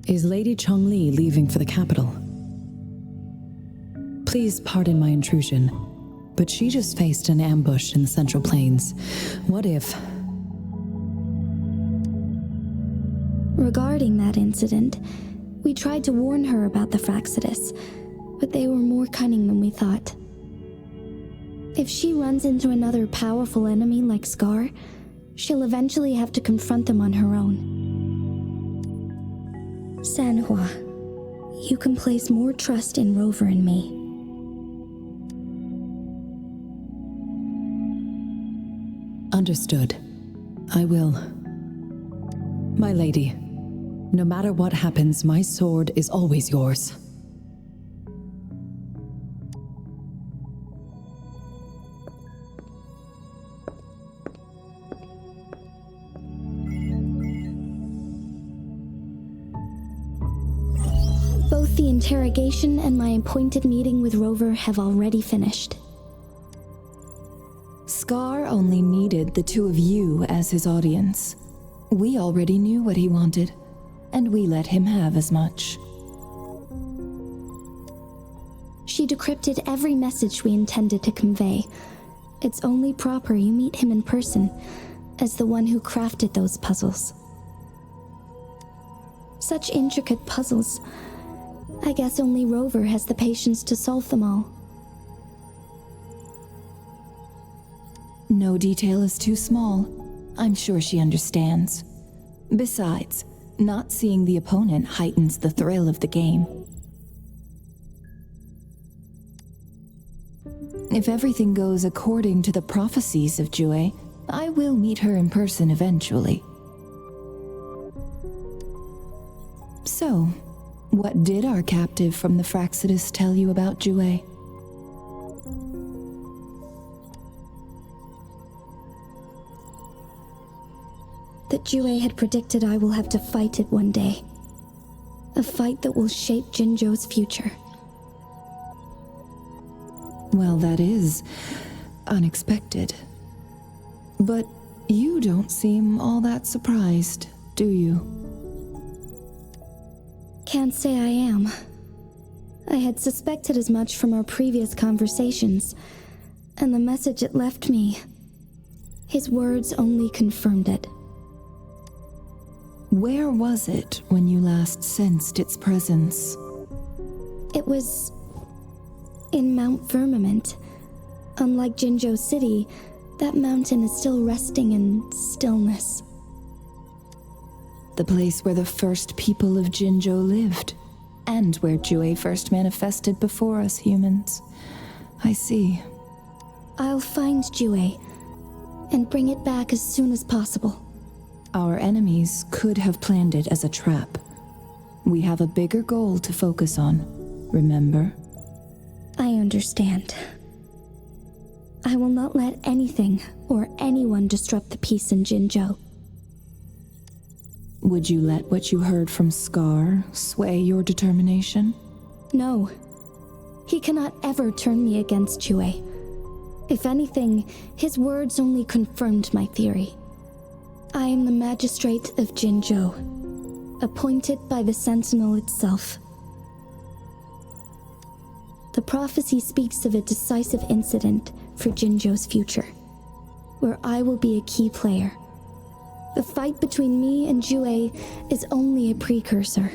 Is Lady Chongli leaving for the capital? Please pardon my intrusion, but she just faced an ambush in the Central Plains. What if... Regarding that incident, we tried to warn her about the Fraxidus, but they were more cunning than we thought. If she runs into another powerful enemy like Scar, she'll eventually have to confront them on her own. Sanhua, you can place more trust in Rover and me. Understood. I will. My lady, no matter what happens, my sword is always yours. Both the interrogation and my appointed meeting with Rover have already finished. Scar only needed the two of you as his audience. We already knew what he wanted, and we let him have as much. She decrypted every message we intended to convey. It's only proper you meet him in person. as the one who crafted those puzzles. Such intricate puzzles. I guess only Rover has the patience to solve them all. No detail is too small. I'm sure she understands. Besides, not seeing the opponent heightens the thrill of the game. If everything goes according to the prophecies of Jue, I will meet her in person eventually. So, what did our captive from the Fraxidus tell you about Jue? That Jue had predicted I will have to fight it one day. A fight that will shape Jinzhou's future. Well, that is unexpected. But you don't seem all that surprised, do you? Can't say I am. I had suspected as much from our previous conversations, and the message it left me. His words only confirmed it. Where was it when you last sensed its presence? It was in Mount Firmament. Unlike Jinzhou City, that mountain is still resting in stillness. The place where the first people of Jinzhou lived, and where Jue first manifested before us humans. I see. I'll find Jue and bring it back as soon as possible. Our enemies could have planned it as a trap. We have a bigger goal to focus on, remember? I understand. I will not let anything or anyone disrupt the peace in Jinzhou. Would you let what you heard from Scar sway your determination? No. He cannot ever turn me against Jue. If anything, his words only confirmed my theory. I am the magistrate of Jinzhou, appointed by the Sentinel itself. The prophecy speaks of a decisive incident for Jinzhou's future, where I will be a key player. The fight between me and Jue is only a precursor.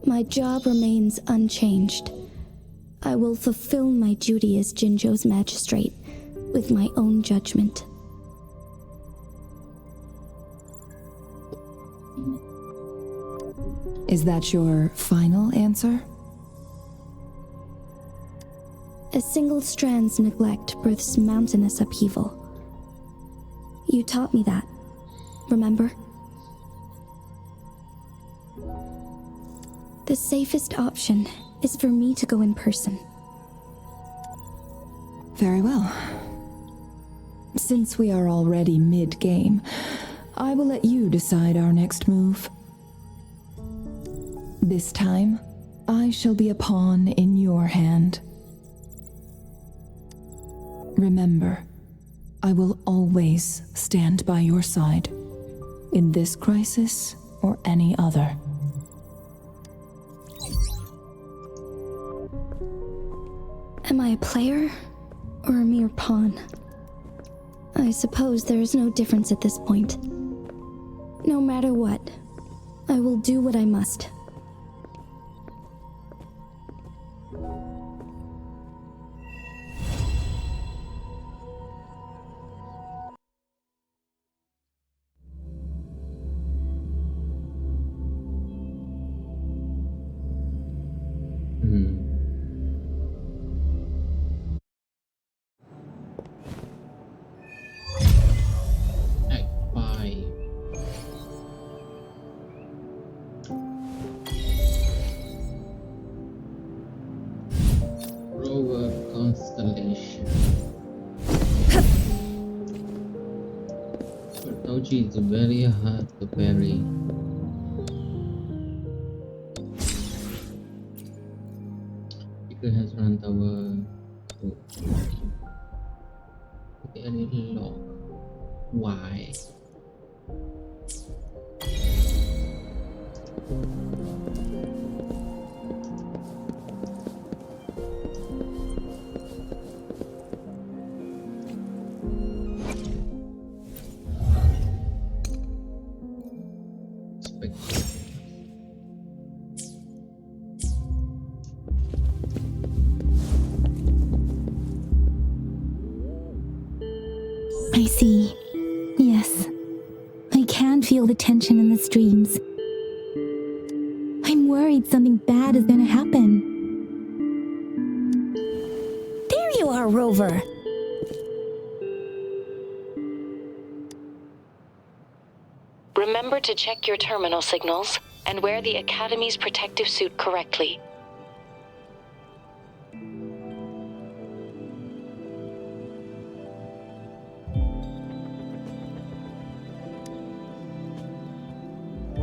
My job remains unchanged. I will fulfill my duty as Jinzhou's magistrate with my own judgment. Is that your final answer? A single strand's neglect births mountainous upheaval. You taught me that, remember? The safest option is for me to go in person. Very well. Since we are already mid-game, I will let you decide our next move. This time, I shall be a pawn in your hand. Remember, I will always stand by your side, in this crisis or any other. Am I a player or a mere pawn? I suppose there is no difference at this point. No matter what, I will do what I must. Act 5. Rover Constellation. Tortoji is very hard to parry. Speaker has run tower. Okay, a little lock. Why? I see. Yes. I can feel the tension in the streams. I'm worried something bad is gonna happen. There you are, Rover! Remember to check your terminal signals and wear the Academy's protective suit correctly.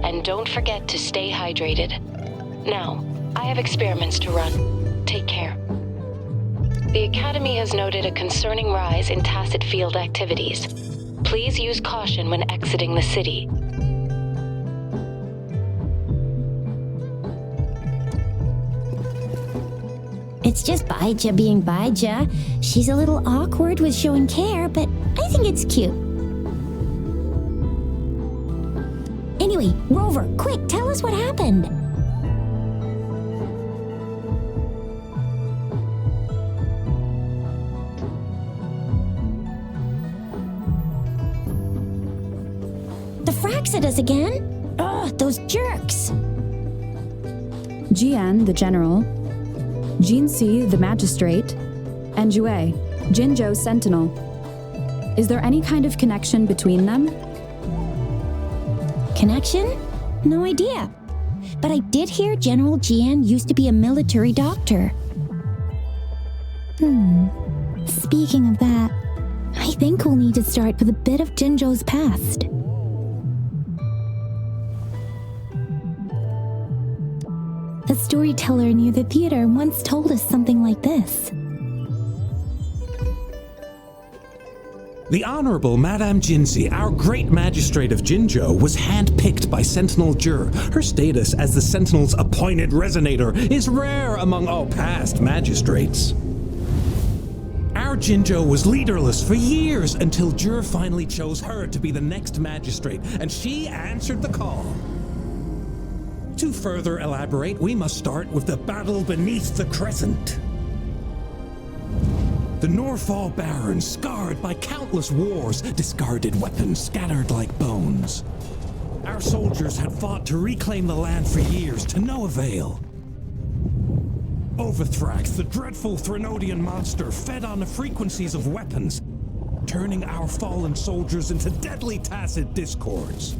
And don't forget to stay hydrated. Now, I have experiments to run. Take care. The Academy has noted a concerning rise in tacit field activities. Please use caution when exiting the city. It's just Baija being Baija. She's a little awkward with showing care, but I think it's cute. Anyway, Rover, quick, tell us what happened. The fracks at us again? Ugh, those jerks! Jian, the general, Jinsi, the magistrate, and Jue, Jinzhou's sentinel. Is there any kind of connection between them? Connection? No idea. But I did hear General Jian used to be a military doctor. Speaking of that, I think we'll need to start with a bit of Jinzhou's past. A storyteller near the theater once told us something like this. The Honorable Madame Jinzi, our great magistrate of Jinzhou, was handpicked by Sentinel Jur. Her status as the Sentinel's appointed resonator is rare among all past magistrates. Our Jinzhou was leaderless for years until Jur finally chose her to be the next magistrate, and she answered the call. To further elaborate, we must start with the battle beneath the Crescent. The Norfall Barons, scarred by countless wars, discarded weapons scattered like bones. Our soldiers had fought to reclaim the land for years, to no avail. Overthrax, the dreadful Threnodian monster, fed on the frequencies of weapons, turning our fallen soldiers into deadly tacit discords.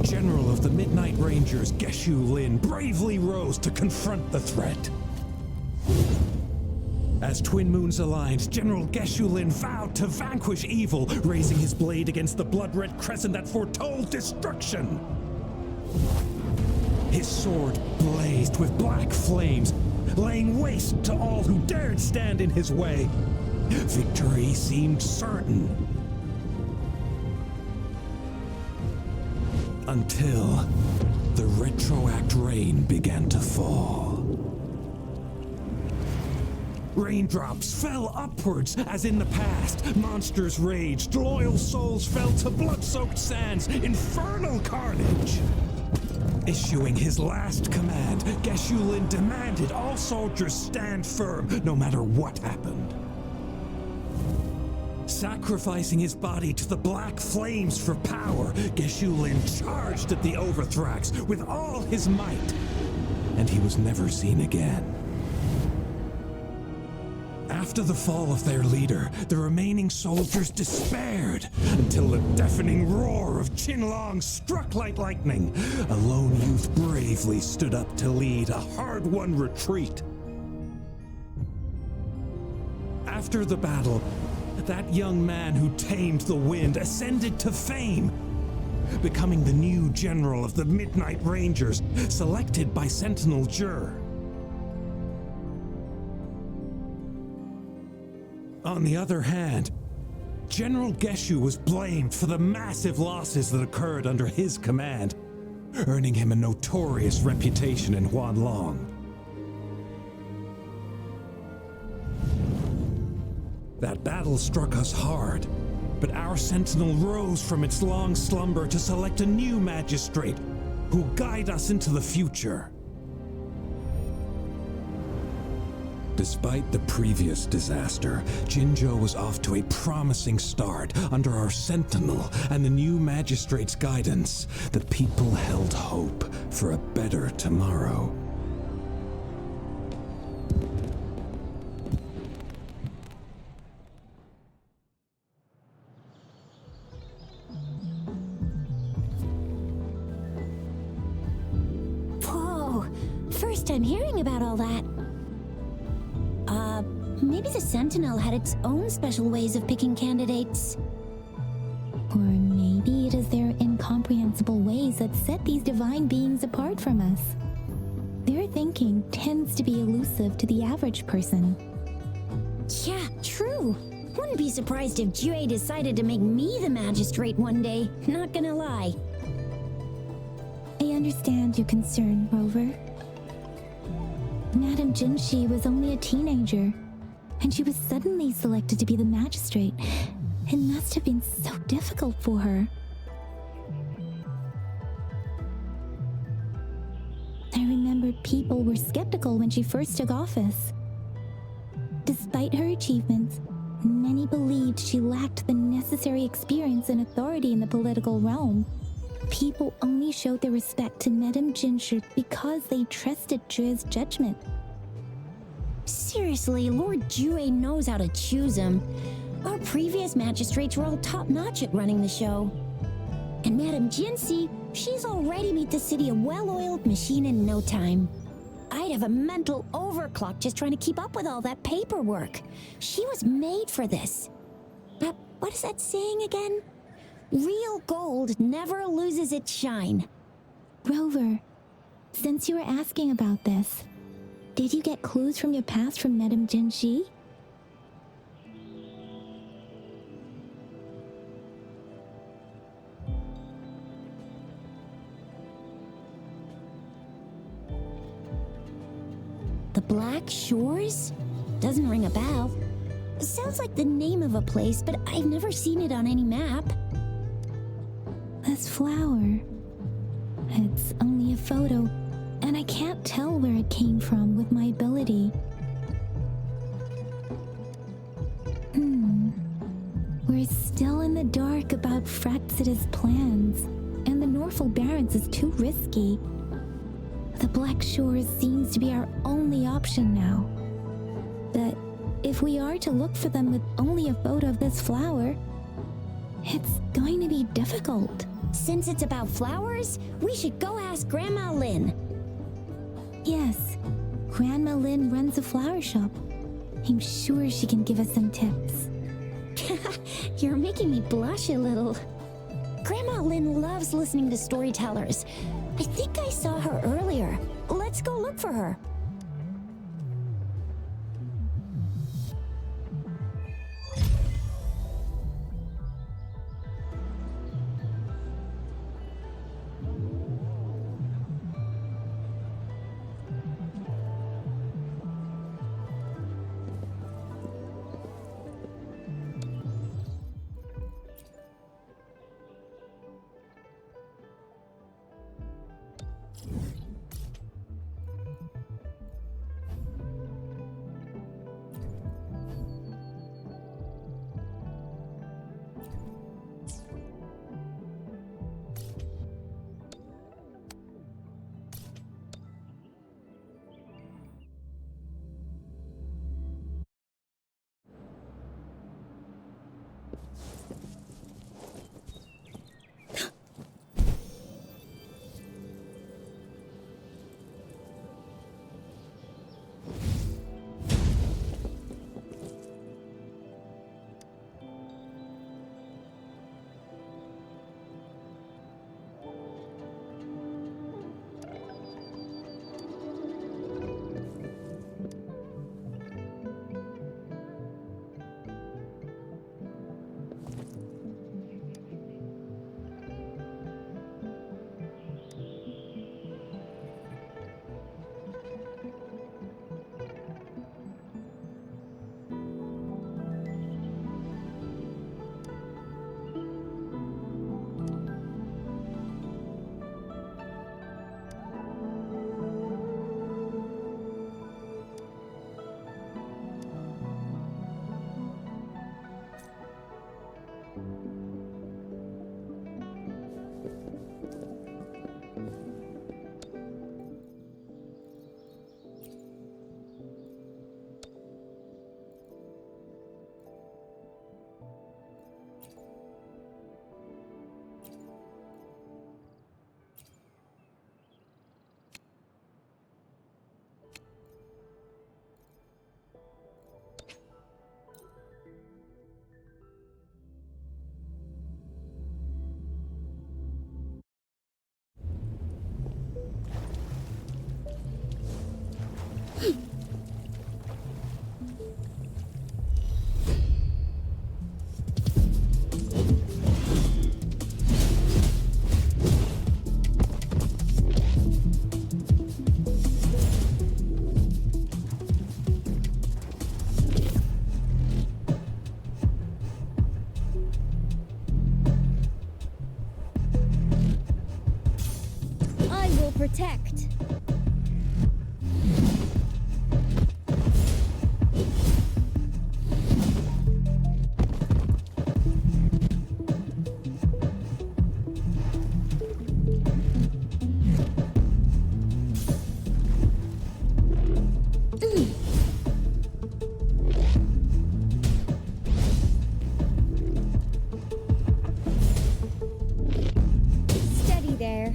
General of the Midnight Rangers, Geshu Lin, bravely rose to confront the threat. As twin moons aligned, General Geshu-Lin vowed to vanquish evil, raising his blade against the blood-red crescent that foretold destruction. His sword blazed with black flames, laying waste to all who dared stand in his way. Victory seemed certain. Until the retroact rain began to fall. Raindrops fell upwards as in the past. Monsters raged, loyal souls fell to blood-soaked sands, infernal carnage. Issuing his last command, Geshu-Lin demanded all soldiers stand firm, no matter what happened. Sacrificing his body to the black flames for power, Geshu-Lin charged at the Overthrax with all his might, and he was never seen again. After the fall of their leader, the remaining soldiers despaired until the deafening roar of Qinlong struck like lightning. A lone youth bravely stood up to lead a hard-won retreat. After the battle, that young man who tamed the wind ascended to fame, becoming the new general of the Midnight Rangers, selected by Sentinel Jur. On the other hand, General Geshu was blamed for the massive losses that occurred under his command, earning him a notorious reputation in Huanlong. That battle struck us hard, but our sentinel rose from its long slumber to select a new magistrate who'll guide us into the future. Despite the previous disaster, Jinzhou was off to a promising start under our sentinel and the new magistrate's guidance. The people held hope for a better tomorrow. Whoa, first time hearing about all that. Maybe the Sentinel had its own special ways of picking candidates. Or maybe it is their incomprehensible ways that set these divine beings apart from us. Their thinking tends to be elusive to the average person. Yeah, true. Wouldn't be surprised if Jue decided to make me the magistrate one day, not gonna lie. I understand your concern, Rover. Madame Jinshi was only a teenager, and she was suddenly selected to be the magistrate. It must have been so difficult for her. I remember people were skeptical when she first took office. Despite her achievements, many believed she lacked the necessary experience and authority in the political realm. People only showed their respect to Madame Jinshi because they trusted Jue's judgment. Seriously, Lord Jue knows how to choose him. Our previous magistrates were all top-notch at running the show. And Madame Jinshi, she's already made the city a well-oiled machine in no time. I'd have a mental overclock just trying to keep up with all that paperwork. She was made for this. But what is that saying again? Real gold never loses its shine. Rover, since you were asking about this, did you get clues from your past from Madame Jinshi? The Black Shores? Doesn't ring a bell. Sounds like the name of a place, but I've never seen it on any map. This flower. It's only a photo, and I can't tell where it came from with my ability. We're still in the dark about Fraxita's plans, and the Norfolk Barrens is too risky. The Black Shores seems to be our only option now. But if we are to look for them with only a photo of this flower, it's going to be difficult. Since it's about flowers, we should go ask Grandma Lin. Yes, Grandma Lin runs a flower shop. I'm sure she can give us some tips. You're making me blush a little. Grandma Lynn loves listening to storytellers. I think I saw her earlier. Let's go look for her. Protect. Steady there.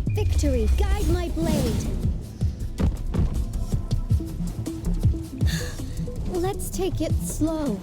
Victory, guide my blade. Let's take it slow.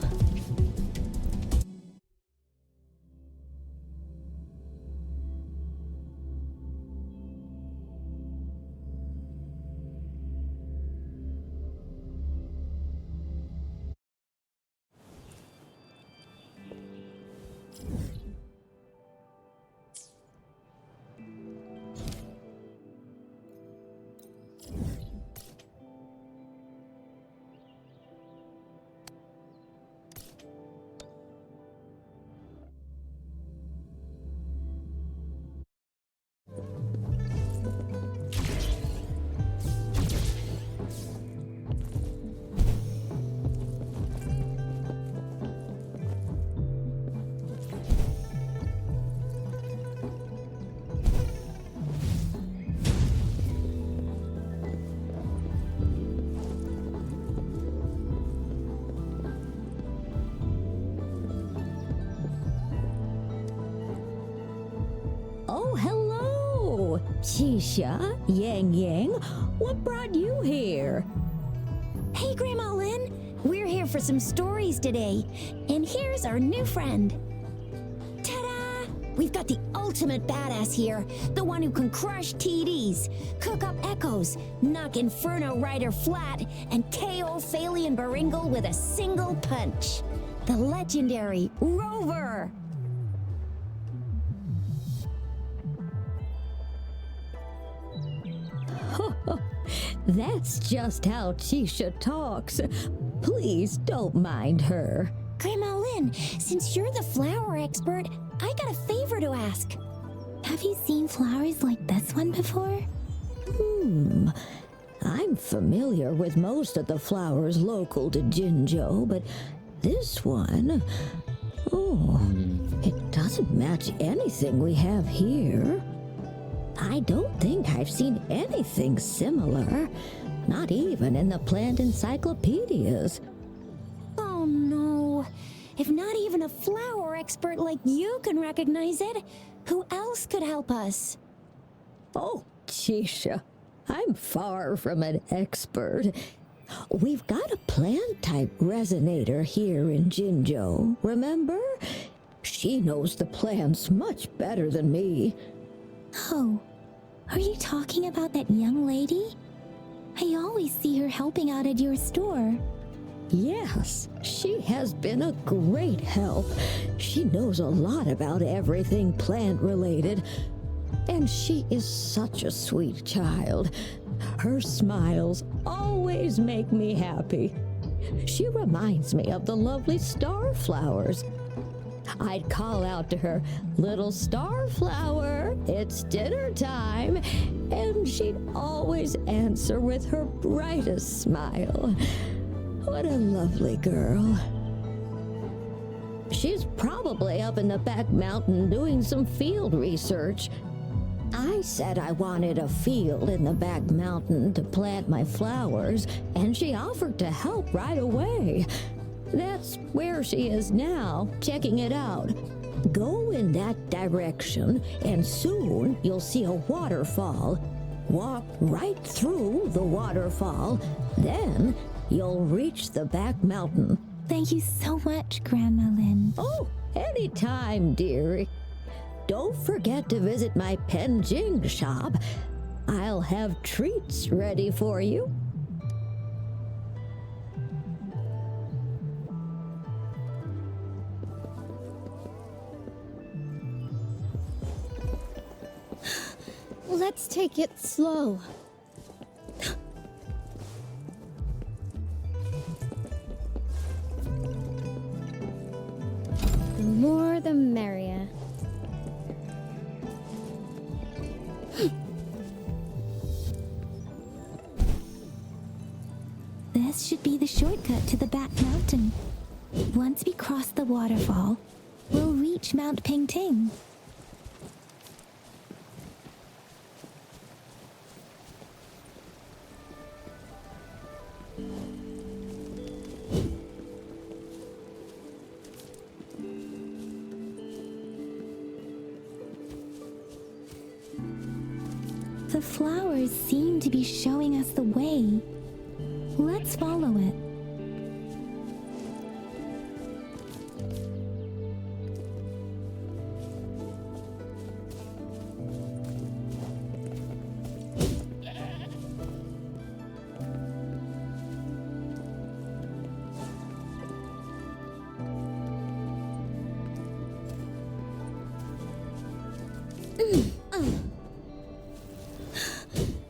Oh, hello! Shisha, Yang Yang, what brought you here? Hey, Grandma Lynn. We're here for some stories today. And here's our new friend. Ta-da! We've got the ultimate badass here. The one who can crush TDs, cook up echoes, knock Inferno Rider flat, and KO Phalian Baringle with a single punch. The legendary Rover! That's just how Chisha talks. Please don't mind her. Grandma Lynn, since you're the flower expert, I got a favor to ask. Have you seen flowers like this one before? I'm familiar with most of the flowers local to Jinzhou, but this one... it doesn't match anything we have here. I don't think I've seen anything similar, not even in the plant encyclopedias. Oh no. If not even a flower expert like you can recognize it, who else could help us? Oh, Chisha, I'm far from an expert. We've got a plant-type resonator here in Jinzhou, remember? She knows the plants much better than me. Oh, are you talking about that young lady? I always see her helping out at your store. Yes, she has been a great help. She knows a lot about everything plant-related. And she is such a sweet child. Her smiles always make me happy. She reminds me of the lovely star flowers. I'd call out to her, "Little star flower, it's dinner time," and she'd always answer with her brightest smile. What a lovely girl. She's probably up in the back mountain doing some field research. I said I wanted a field in the back mountain to plant my flowers, and she offered to help right away. That's where she is now, checking it out. Go in that direction, and soon you'll see a waterfall. Walk right through the waterfall, then you'll reach the back mountain. Thank you so much, Grandma Lynn. Oh, anytime, dearie. Don't forget to visit my Penjing shop. I'll have treats ready for you. Let's take it slow. The more the merrier. This should be the shortcut to the back mountain. Once we cross the waterfall, we'll reach Mount Pingting. The flowers seem to be showing us the way. Let's follow it.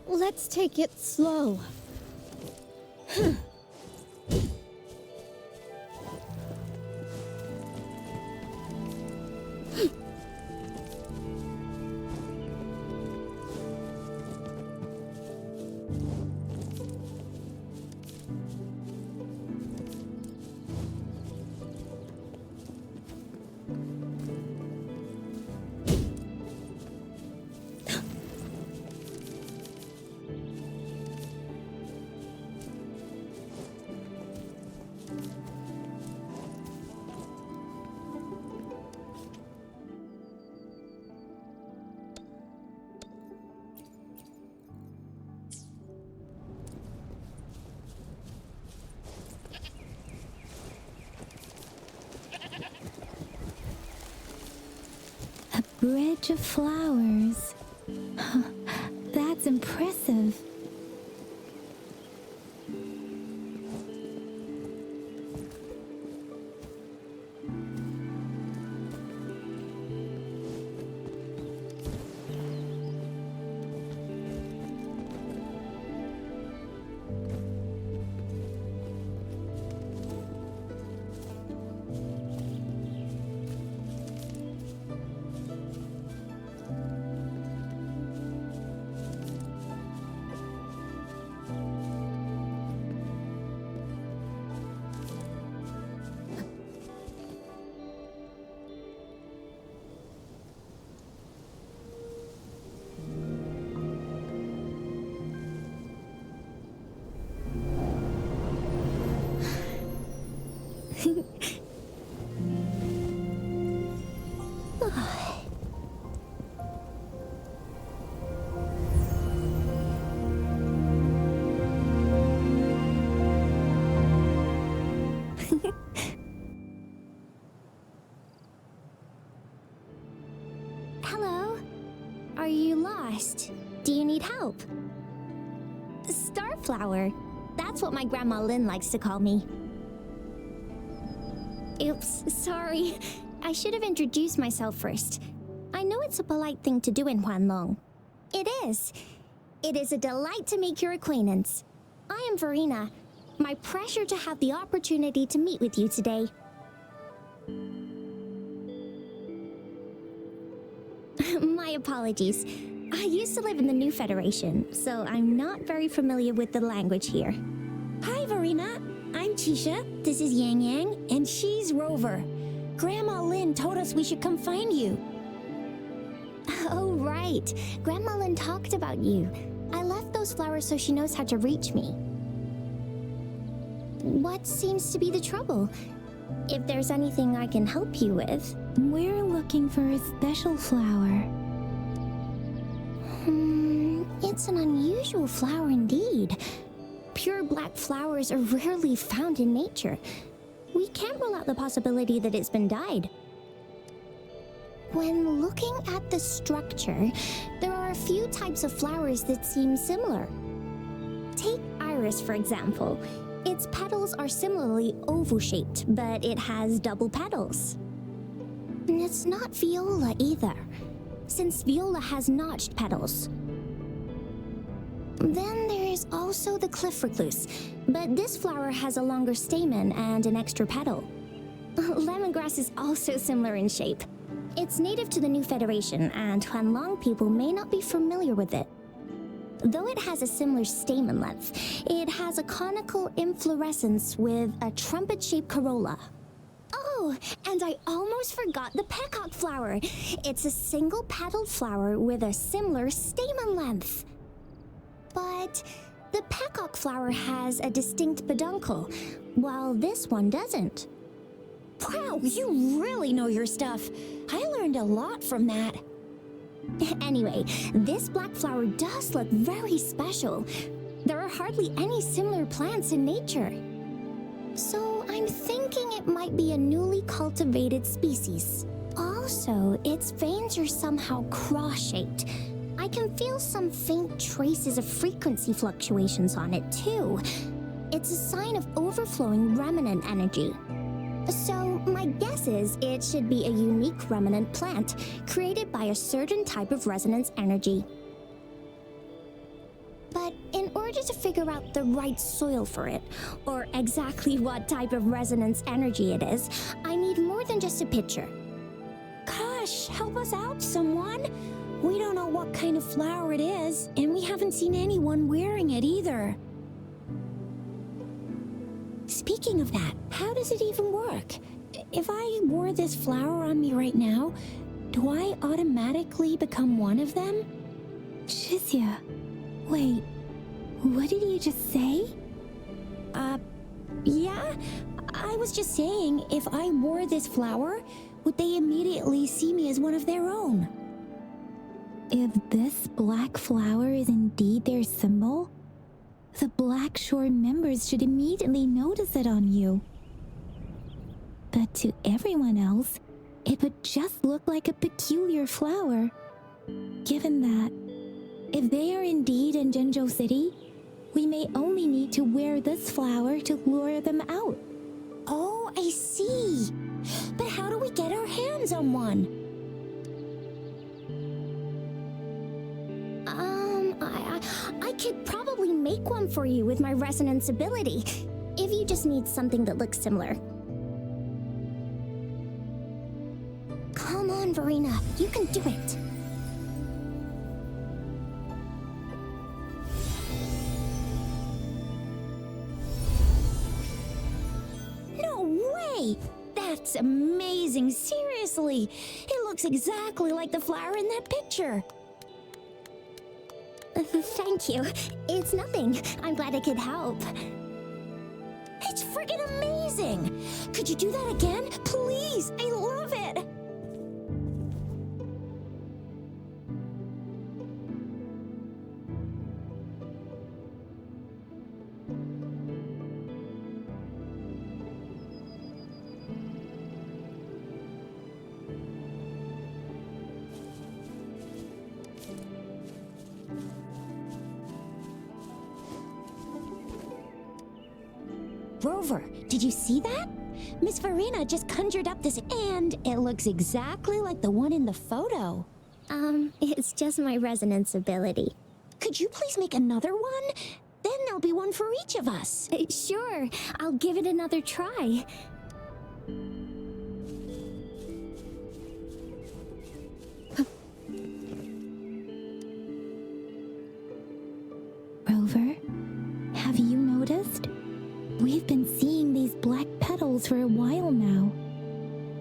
Let's take it slow. A bridge of flowers. That's impressive. Hello? Are you lost? Do you need help? Starflower. That's what my Grandma Lynn likes to call me. Oops, sorry. I should have introduced myself first. I know it's a polite thing to do in Huanlong. It is. It is a delight to make your acquaintance. I am Verena. My pleasure to have the opportunity to meet with you today. My apologies. I used to live in the New Federation, so I'm not very familiar with the language here. Hi, Verena. I'm Chisha. This is Yang Yang, and she's Rover. Grandma Lynn told us we should come find you. Oh, right. Grandma Lynn talked about you. I left those flowers so she knows how to reach me. What seems to be the trouble? If there's anything I can help you with. We're looking for a special flower. It's an unusual flower indeed. Pure black flowers are rarely found in nature. We can't rule out the possibility that it's been dyed. When looking at the structure, there are a few types of flowers that seem similar. Take iris, for example. Its petals are similarly oval-shaped, but it has double petals. And it's not viola either, since viola has notched petals. Then there is also the cliff recluse, but this flower has a longer stamen and an extra petal. Lemongrass is also similar in shape. It's native to the New Federation, and Huanlong people may not be familiar with it. Though it has a similar stamen length, it has a conical inflorescence with a trumpet-shaped corolla. Oh, and I almost forgot the peacock flower. It's a single-petaled flower with a similar stamen length. But the peacock flower has a distinct peduncle, while this one doesn't. Wow, you really know your stuff. I learned a lot from that. Anyway, this black flower does look very special. There are hardly any similar plants in nature. So I'm thinking it might be a newly cultivated species. Also, its veins are somehow cross-shaped. I can feel some faint traces of frequency fluctuations on it too. It's a sign of overflowing remnant energy. So my guess is it should be a unique remnant plant created by a certain type of resonance energy. But in order to figure out the right soil for it, or exactly what type of resonance energy it is, I need more than just a picture. Gosh, help us out, someone! We don't know what kind of flower it is, and we haven't seen anyone wearing it either. Speaking of that, how does it even work? If I wore this flower on me right now, do I automatically become one of them? Shizia, wait, what did you just say? Yeah? I was just saying, if I wore this flower, would they immediately see me as one of their own? If this black flower is indeed their symbol, the Black Shore members should immediately notice it on you. But to everyone else, it would just look like a peculiar flower. Given that, if they are indeed in Jinzhou City, we may only need to wear this flower to lure them out. Oh, I see. But how do we get our hands on one? I could probably make one for you with my resonance ability, if you just need something that looks similar. Come on, Verena, you can do it. No way! That's amazing, seriously! It looks exactly like the flower in that picture. Thank you. It's nothing. I'm glad I could help. It's friggin' amazing! Could you do that again? Please! I love it! Rover, did you see that? Miss Verena just conjured up this, and it looks exactly like the one in the photo. It's just my resonance ability. Could you please make another one? Then there'll be one for each of us. Sure, I'll give it another try. Rover, have you noticed? We've been seeing these black petals for a while now.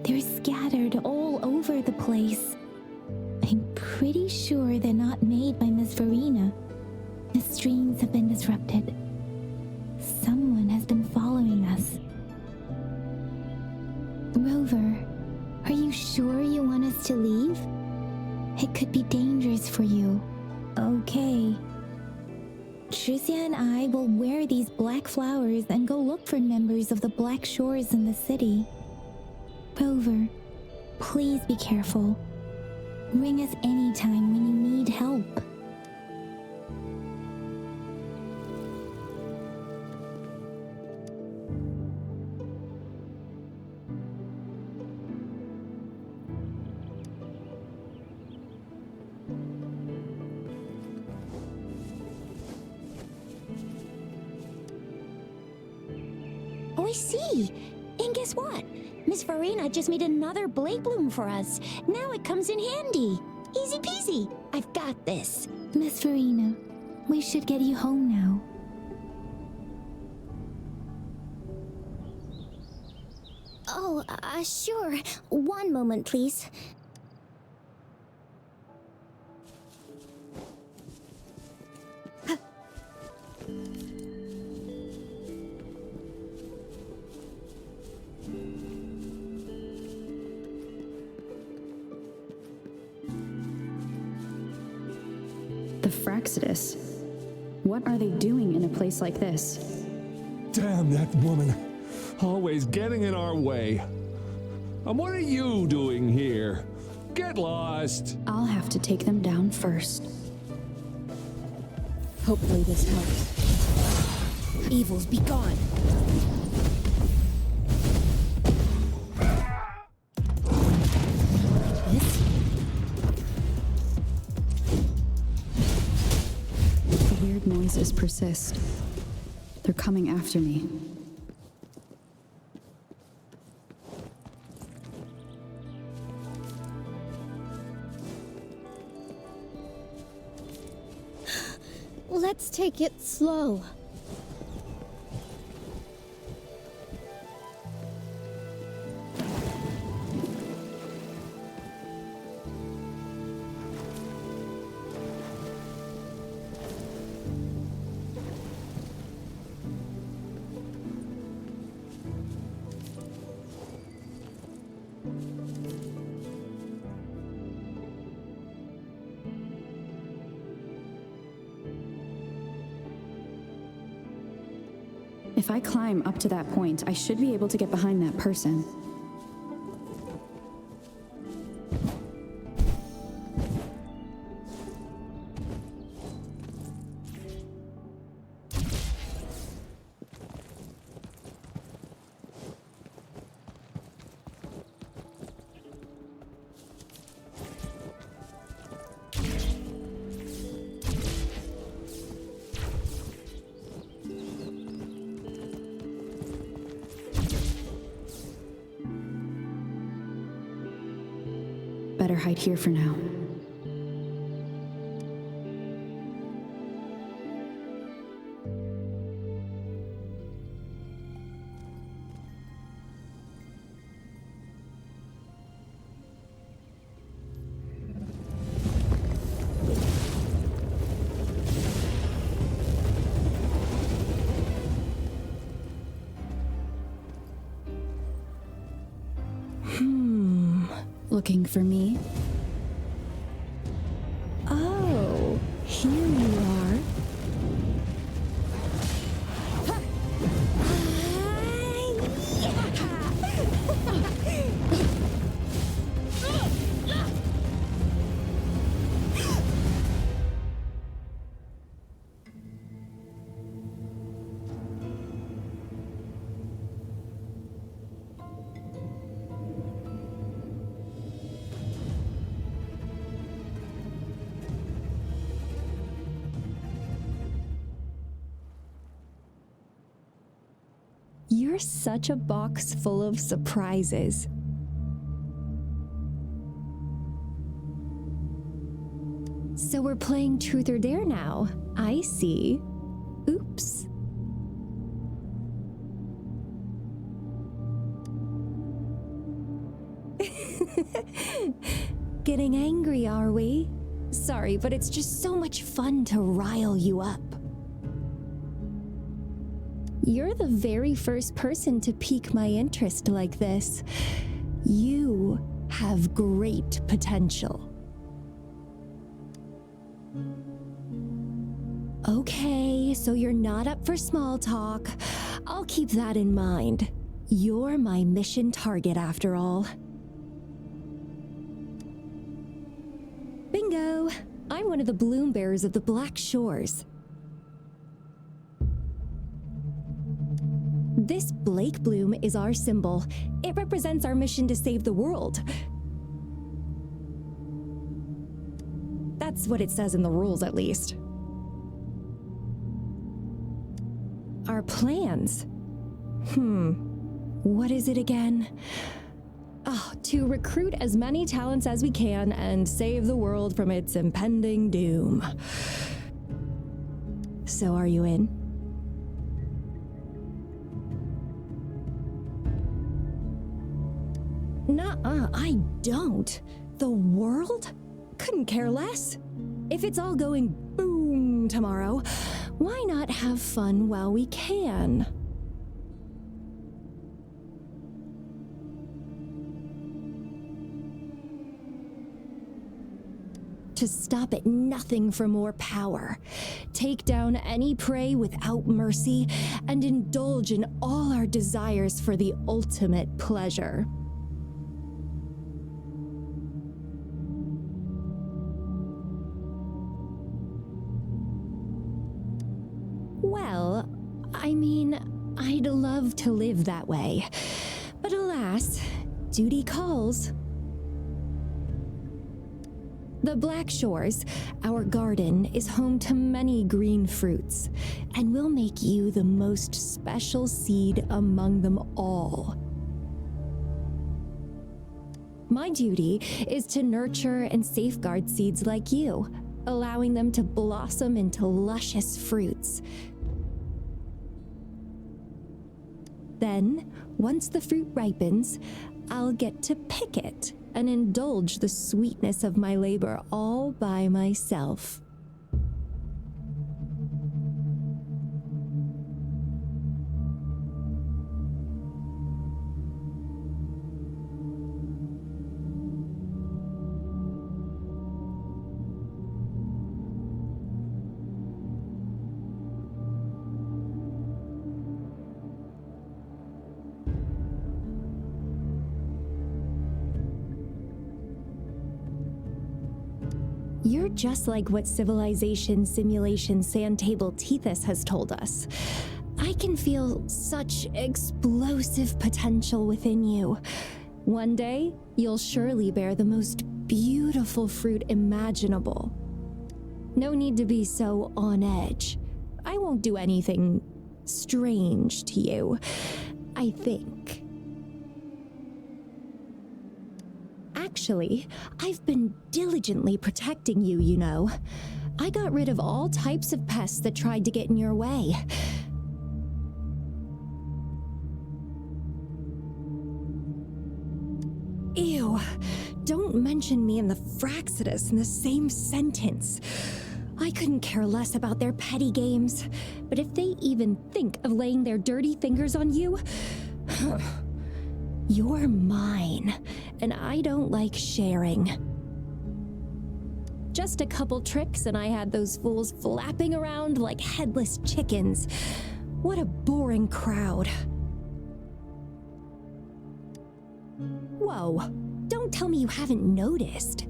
They're scattered all over the place. I'm pretty sure they're not made by Miss Verena. The streams have been disrupted. Someone has been following us. Rover, are you sure you want us to leave? It could be dangerous for you. Okay. Tricia and I will wear these black flowers and go look for members of the Black Shores in the city. Rover, please be careful. Ring us anytime when you need help. Oh, I see. And guess what? Miss Verena just made another blade bloom for us. Now it comes in handy. Easy peasy. I've got this. Miss Verena, we should get you home now. Oh, sure. One moment, please. The Fraxidus. What are they doing in a place like this? Damn that woman. Always getting in our way. And what are you doing here? Get lost. I'll have to take them down first. Hopefully this helps. Evils be gone. This? The weird noises persist. They're coming after me. Let's take it slow. If I climb up to that point, I should be able to get behind that person. Better hide here for now. Looking for me? Oh, here you are. You're such a box full of surprises. So we're playing Truth or Dare now. I see. Oops. Getting angry, are we? Sorry, but it's just so much fun to rile you up. You're the very first person to pique my interest like this. You have great potential. Okay, so you're not up for small talk. I'll keep that in mind. You're my mission target after all. Bingo! I'm one of the bloom bearers of the Black Shores. This Blake bloom is our symbol. It represents our mission to save the world. That's what it says in the rules, at least. Our plans? What is it again? Oh, to recruit as many talents as we can and save the world from its impending doom. So are you in? Nuh-uh, I don't. The world? Couldn't care less. If it's all going boom tomorrow, why not have fun while we can? to stop at nothing for more power, take down any prey without mercy, and indulge in all our desires for the ultimate pleasure. Well, I mean, I'd love to live that way, but alas, duty calls. The Black Shores, our garden, is home to many green fruits, and will make you the most special seed among them all. My duty is to nurture and safeguard seeds like you, allowing them to blossom into luscious fruits. Then, once the fruit ripens, I'll get to pick it and indulge the sweetness of my labor all by myself. You're just like what Civilization Simulation Sandtable Tethys has told us. I can feel such explosive potential within you. One day, you'll surely bear the most beautiful fruit imaginable. No need to be so on edge. I won't do anything strange to you, I think. Actually, I've been diligently protecting you, you know. I got rid of all types of pests that tried to get in your way. Ew, don't mention me and the Fraxidus in the same sentence. I couldn't care less about their petty games, but if they even think of laying their dirty fingers on you, you're mine, and I don't like sharing. Just a couple tricks and I had those fools flapping around like headless chickens. What a boring crowd. Whoa, don't tell me you haven't noticed.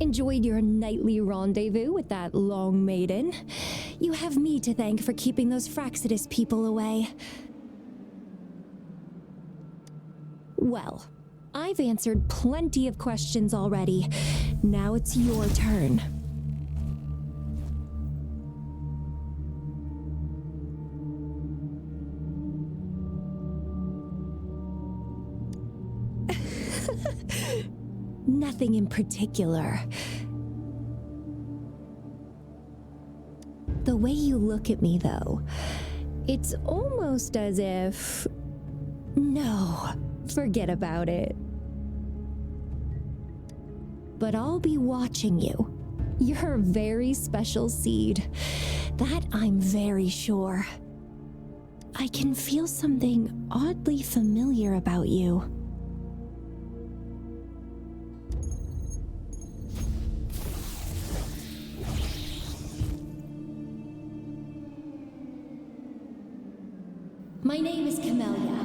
Enjoyed your nightly rendezvous with that long maiden? You have me to thank for keeping those Fraxidus people away. Well, I've answered plenty of questions already. Now it's your turn. Nothing in particular. The way you look at me, though, it's almost as if... No, forget about it. But I'll be watching you. You're a very special seed. That I'm very sure. I can feel something oddly familiar about you. My name is Camellya.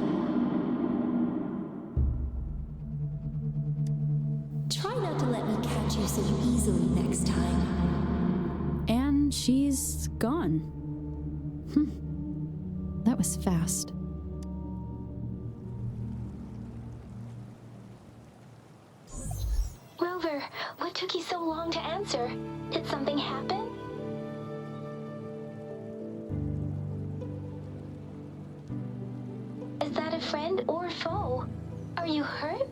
Try not to let me catch you so easily next time. And she's gone. That was fast. Rover, what took you so long to answer? Did something happen? Is that a friend or foe? Are you hurt?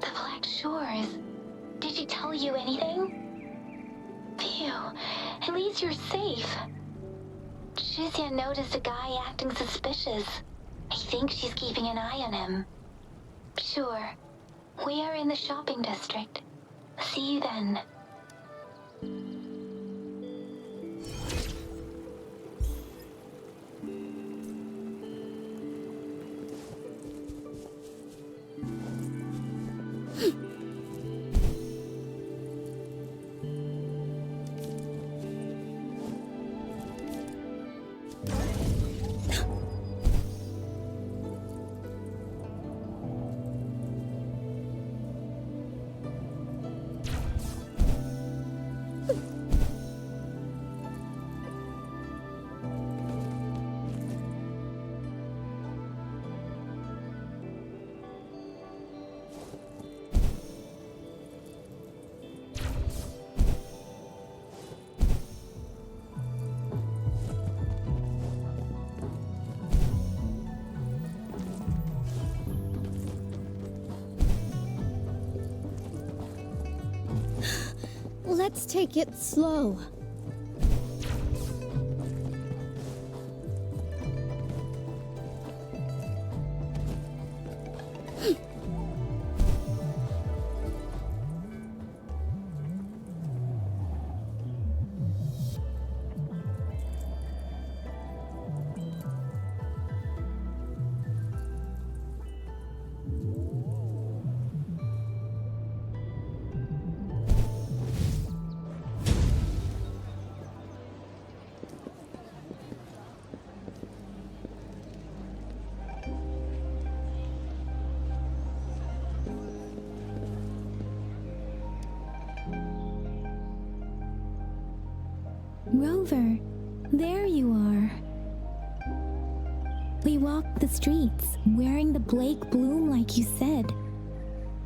The Black Shores. Did she tell you anything? Phew, at least you're safe. Shuzia noticed a guy acting suspicious. I think she's keeping an eye on him. Sure, We are in the shopping district. See you then. Let's take it slow. Rover, there you are. We walked the streets, wearing the Blake bloom like you said.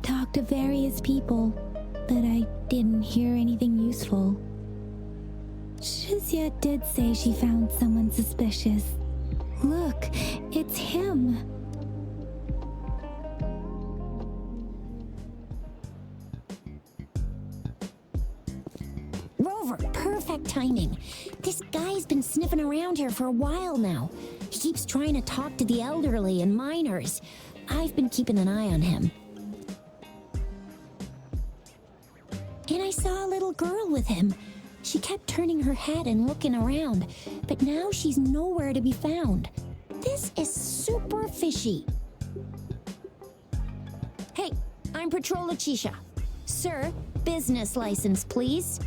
Talked to various people, but I didn't hear anything useful. Shizia did say she found someone suspicious. Look, it's him. Rover, perfect timing. This guy's been sniffing around here for a while now. He keeps trying to talk to the elderly and minors. I've been keeping an eye on him. And I saw a little girl with him. She kept turning her head and looking around, but now she's nowhere to be found. This is super fishy. Hey, I'm Patrol Letitia. Sir, business license, please.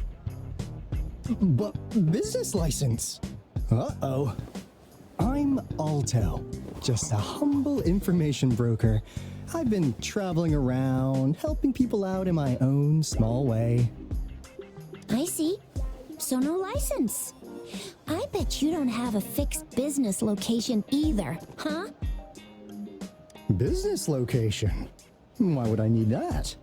But business license? Uh-oh. I'm Alto, just a humble information broker. I've been traveling around, helping people out in my own small way. I see. So no license. I bet you don't have a fixed business location either, huh? Business location? Why would I need that?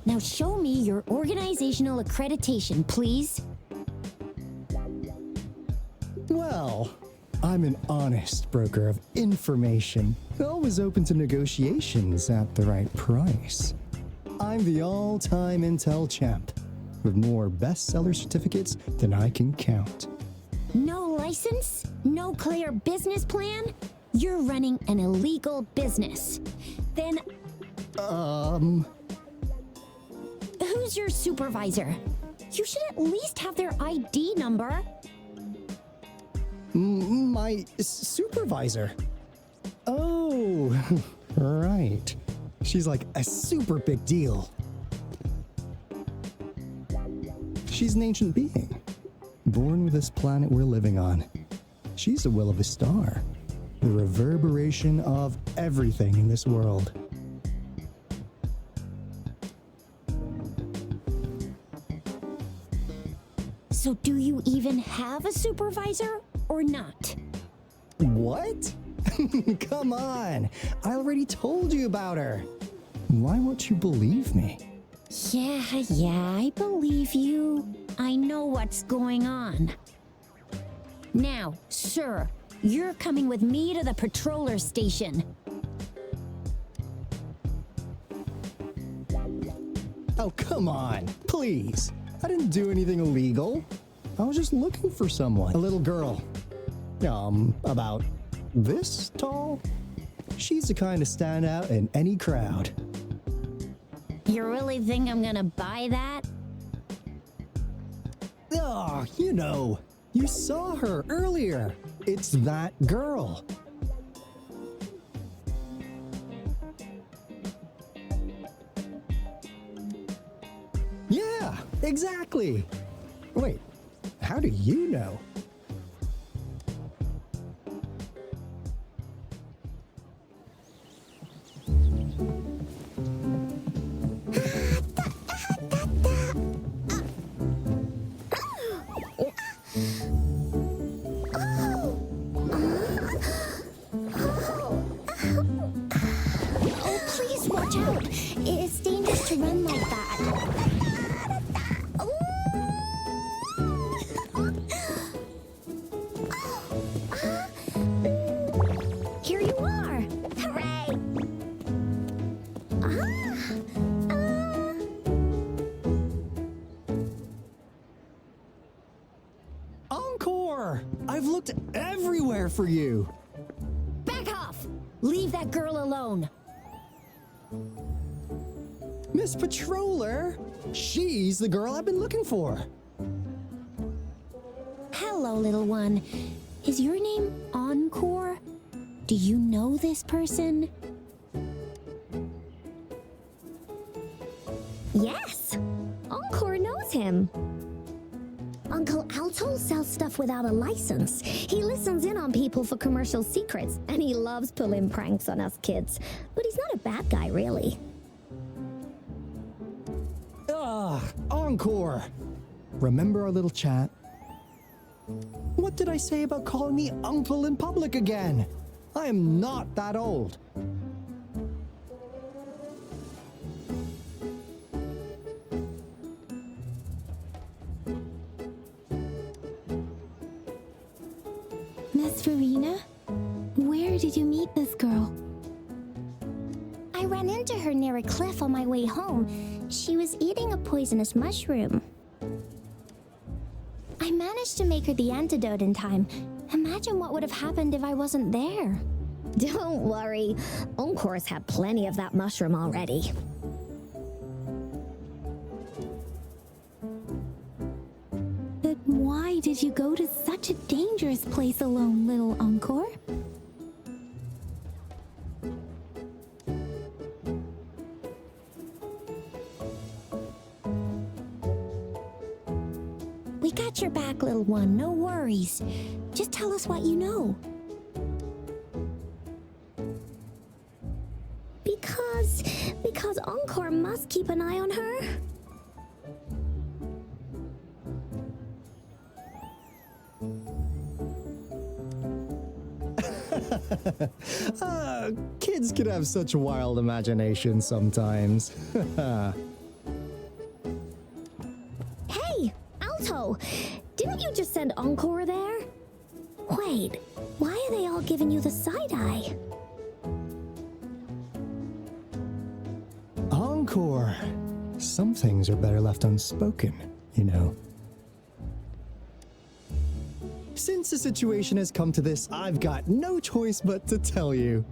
Now show me your organizational accreditation, please. Well, I'm an honest broker of information, always open to negotiations at the right price. I'm the all-time intel champ, with more bestseller certificates than I can count. No license? No clear business plan? You're running an illegal business. Then... Who's your supervisor? You should at least have their ID number. My supervisor? Oh, right. She's like a super big deal. She's an ancient being, born with this planet we're living on. She's the will of the star, the reverberation of everything in this world. So do you even have a supervisor or not? What? Come on, I already told you about her. Why won't you believe me? Yeah, I believe you. I know what's going on. Now, sir, you're coming with me to the patroller station. Oh, come on, please. I didn't do anything illegal. I was just looking for someone. A little girl. About this tall. She's the kind to stand out in any crowd. You really think I'm gonna buy that? Oh, you know, you saw her earlier. It's that girl. Yeah, exactly. Wait, how do you know? Oh, please watch out. It's dangerous to run like that. Here you are. Hooray! Encore! I've looked everywhere for you. Back off! Leave that girl alone. Miss Patroller, she's the girl I've been looking for. Hello, little one. Is your name Encore? Do you know this person? Yes! Encore knows him. Uncle Alto sells stuff without a license. He listens in on people for commercial secrets, and he loves pulling pranks on us kids. But he's not a bad guy, really. Encore! Remember our little chat? What did I say about calling me uncle in public again? I am not that old. Miss Verena? Where did you meet this girl? I ran into her near a cliff on my way home. She was eating a poisonous mushroom. I managed to make her the antidote in time. Imagine what would have happened if I wasn't there. Don't worry. Encore's had plenty of that mushroom already. But why did you go to such a dangerous place alone, little Encore? We got your back, little one. No worries. Just tell us what you know. Because Encore must keep an eye on her. Kids can have such wild imaginations sometimes. Hey, Alto! Didn't you just send Encore there? Wait, why are they all giving you the side eye? Encore! Some things are better left unspoken, you know. Since the situation has come to this, I've got no choice but to tell you.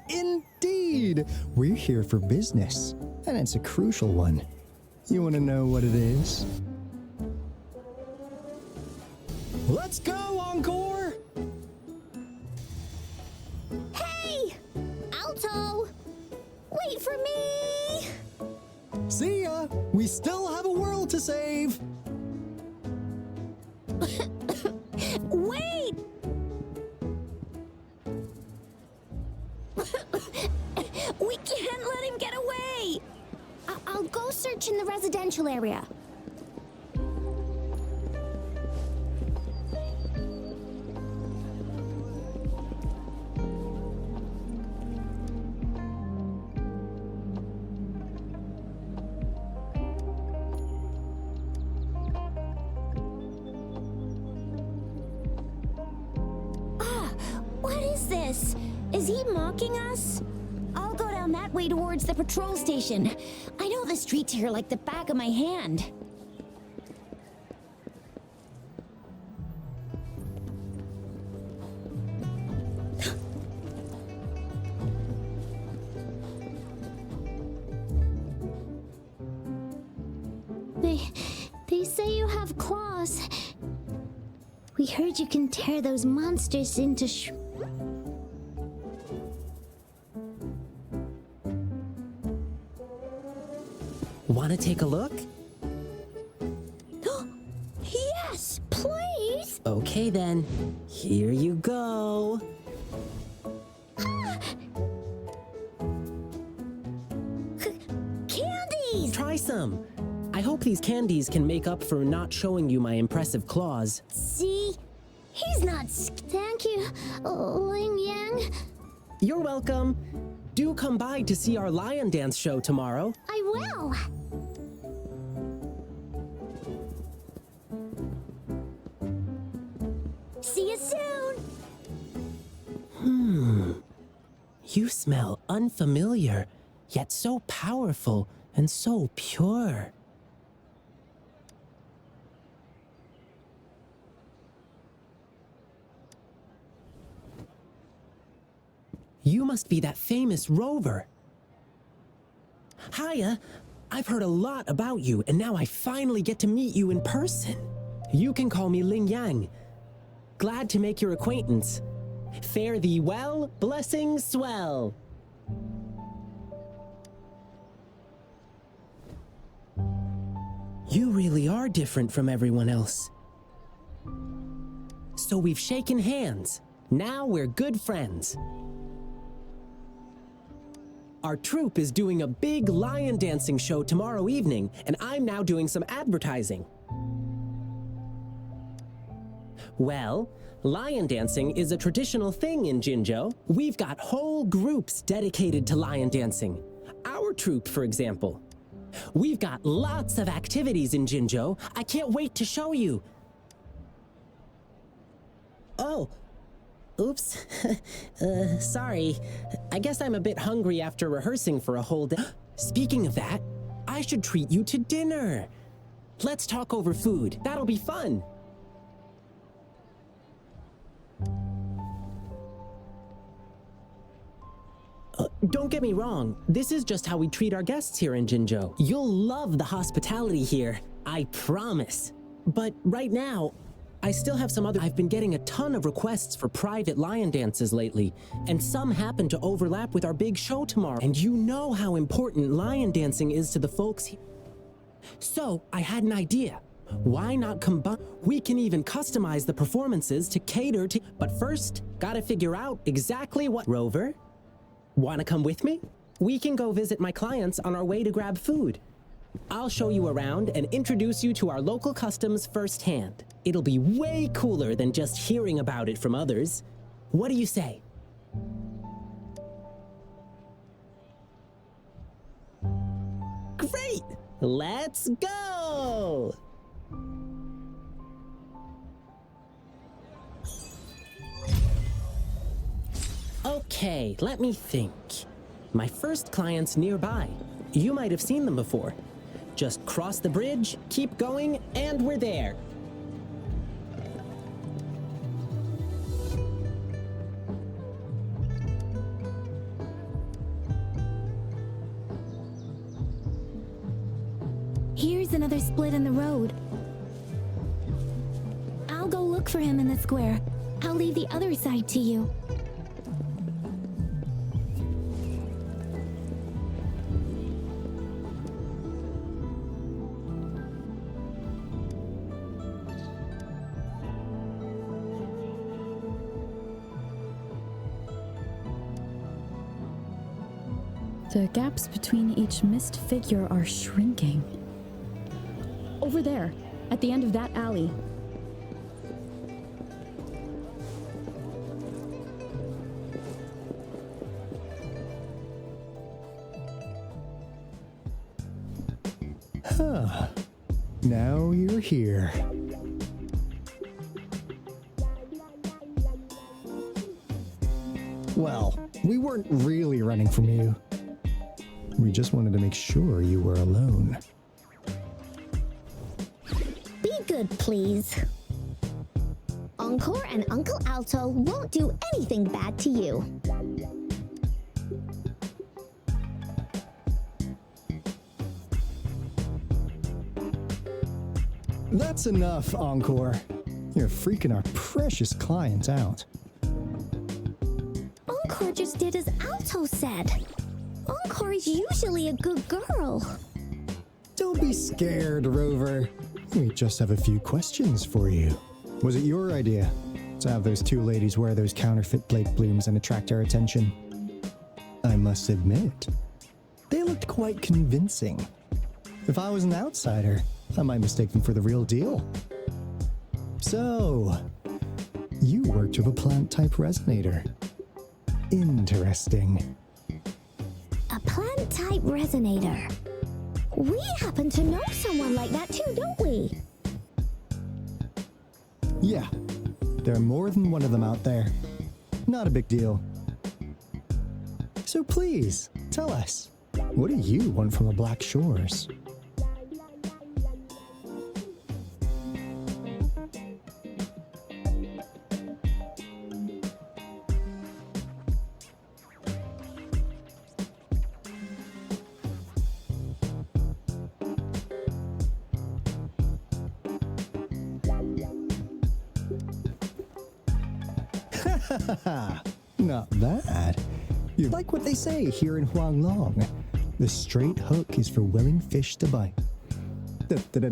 Indeed! We're here for business, and it's a crucial one. You want to know what it is? Let's go, Encore! Hey! Alto! Wait for me! See ya! We still have a world to save! Wait! We can't let him get away! I'll go search in the residential area. What is this? Is he mocking us? I'll go down that way towards the patrol station. I know the streets here like the back of my hand. They say you have claws. We heard you can tear those monsters into Wanna take a look? Yes, please! Okay then, here you go. Candies! Try some. I hope these candies can make up for not showing you my impressive claws. See? He's not. Thank you, Ling Yang. You're welcome. Do come by to see our lion dance show tomorrow. I will. See you soon. You smell unfamiliar, yet so powerful and so pure. You must be that famous rover. Hiya, I've heard a lot about you, and now I finally get to meet you in person. You can call me Ling Yang. Glad to make your acquaintance. Fare thee well, blessings swell. You really are different from everyone else. So we've shaken hands. Now we're good friends. Our troupe is doing a big lion dancing show tomorrow evening, and I'm now doing some advertising. Well, lion dancing is a traditional thing in Jinzhou. We've got whole groups dedicated to lion dancing. Our troupe, for example. We've got lots of activities in Jinzhou. I can't wait to show you. Oh. Oops. Sorry. I guess I'm a bit hungry after rehearsing for a whole day. Speaking of that, I should treat you to dinner. Let's talk over food. That'll be fun. Don't get me wrong. This is just how we treat our guests here in Jinzhou. You'll love the hospitality here. I promise. But right now, I still have some other. I've been getting a ton of requests for private lion dances lately, and some happen to overlap with our big show tomorrow. And you know how important lion dancing is to the folks here. So I had an idea. Why not combine? We can even customize the performances to cater to. But first, gotta figure out exactly what. Rover, wanna come with me? We can go visit my clients on our way to grab food. I'll show you around and introduce you to our local customs firsthand. It'll be way cooler than just hearing about it from others. What do you say? Great! Let's go! Okay, let me think. My first client's nearby. You might have seen them before. Just cross the bridge, keep going, and we're there. Here's another split in the road. I'll go look for him in the square. I'll leave the other side to you. The gaps between each missed figure are shrinking. Over there, at the end of that alley. Huh. Now you're here. Well, we weren't really running from you. We just wanted to make sure you were alone. Be good, please. Encore and Uncle Alto won't do anything bad to you. That's enough, Encore. You're freaking our precious client out. Encore just did as Alto said. Encore is usually a good girl. Don't be scared, Rover. We just have a few questions for you. Was it your idea to have those two ladies wear those counterfeit Blake blooms and attract our attention? I must admit, they looked quite convincing. If I was an outsider, I might mistake them for the real deal. So, you worked with a plant-type resonator. Interesting. A plant-type resonator. We happen to know someone like that too, don't we? Yeah, there are more than one of them out there. Not a big deal. So please, tell us, what do you want from the Black Shores? Not bad. You're like what they say here in Huanglong. The straight hook is for willing fish to bite.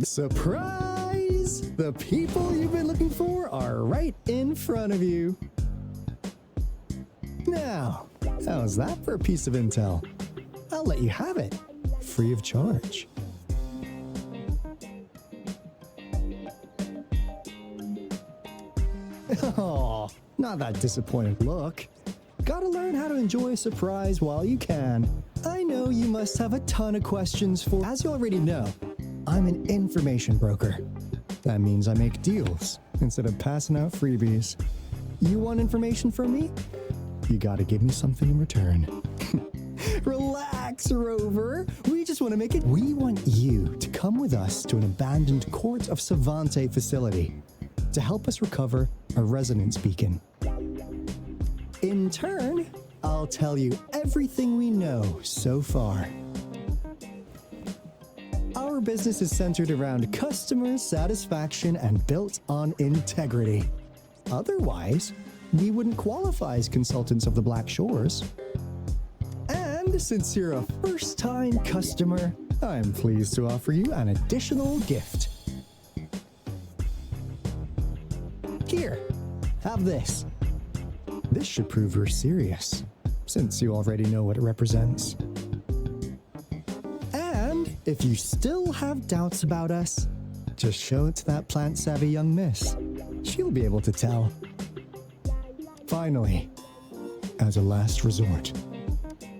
Surprise! The people you've been looking for are right in front of you. Now, how's that for a piece of intel? I'll let you have it, free of charge. Oh, not that disappointed look. Gotta learn how to enjoy a surprise while you can. I know you must have a ton of questions for... As you already know, I'm an information broker. That means I make deals instead of passing out freebies. You want information from me? You gotta give me something in return. Relax, Rover. We just want to make it... We want you to come with us to an abandoned Court of Savante facility to help us recover a resonance beacon. In turn, I'll tell you everything we know so far. Our business is centered around customer satisfaction and built on integrity. Otherwise, we wouldn't qualify as consultants of the Black Shores. And since you're a first-time customer, I'm pleased to offer you an additional gift. Here, have this. This should prove you're serious, since you already know what it represents. And if you still have doubts about us, just show it to that plant-savvy young miss. She'll be able to tell. Finally, as a last resort,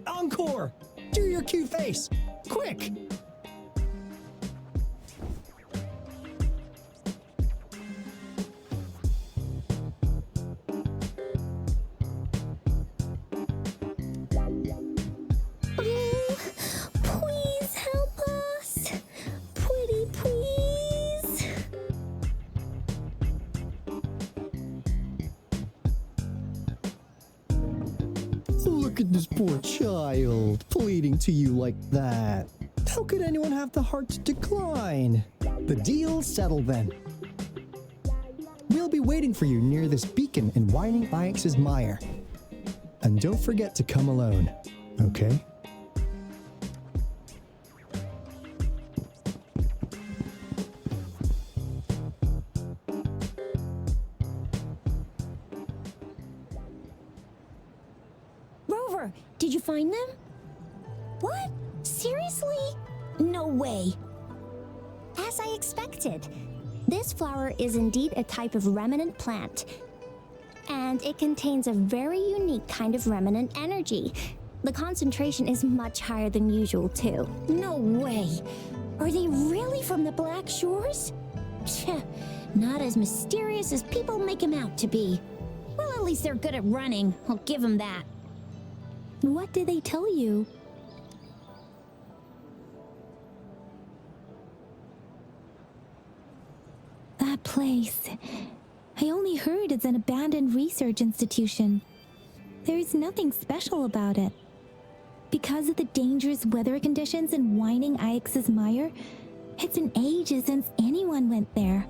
Encore! Do your cute face! Quick! Please help us. Pretty please. Look at this poor child, pleading to you like that. How could anyone have the heart to decline? The deal's settled then. We'll be waiting for you near this beacon in Whining Ix's Mire. And don't forget to come alone, okay? Rover, did you find them? What? Seriously? No way. As I expected, this flower is indeed a type of remnant plant. And it contains a very unique kind of remnant energy. The concentration is much higher than usual, too. No way. Are they really from the Black Shores? Not as mysterious as people make them out to be. Well, at least they're good at running. I'll give them that. What did they tell you? That place. I only heard it's an abandoned research institution. There is nothing special about it. Because of the dangerous weather conditions in Whining Ix's Mire, It's been ages since anyone went there.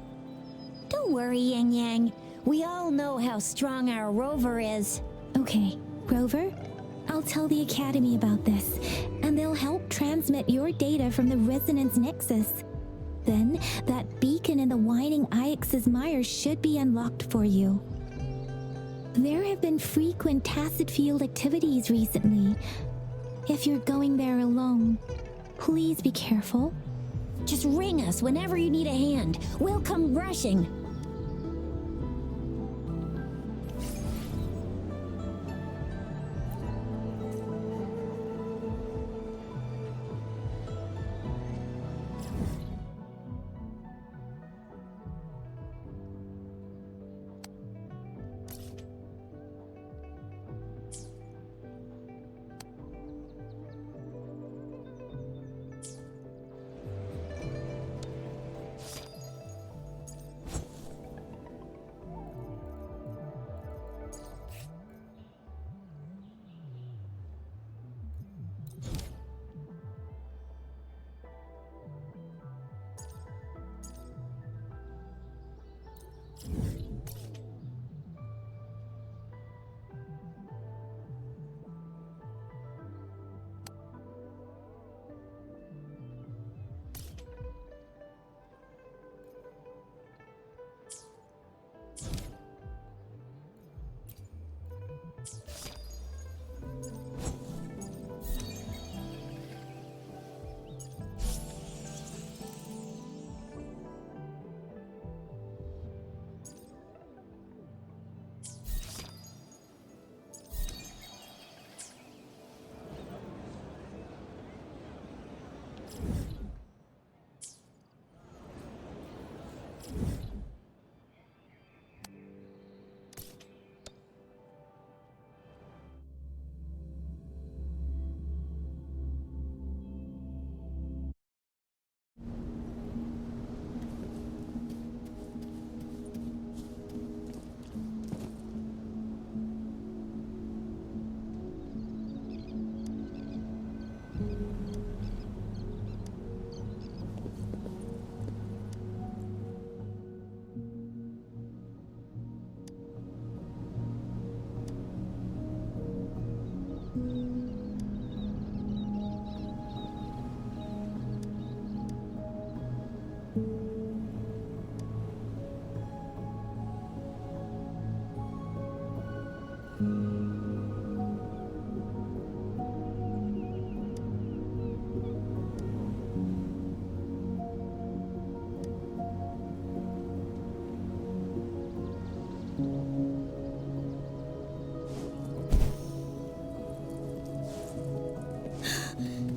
Don't worry, Yang Yang. We all know how strong our rover is. Okay, Rover, I'll tell the Academy about this, and they'll help transmit your data from the Resonance Nexus. Then, that beacon in the Whining Ix's mire should be unlocked for you. There have been frequent tacit field activities recently. If you're going there alone, please be careful. Just ring us whenever you need a hand. We'll come rushing.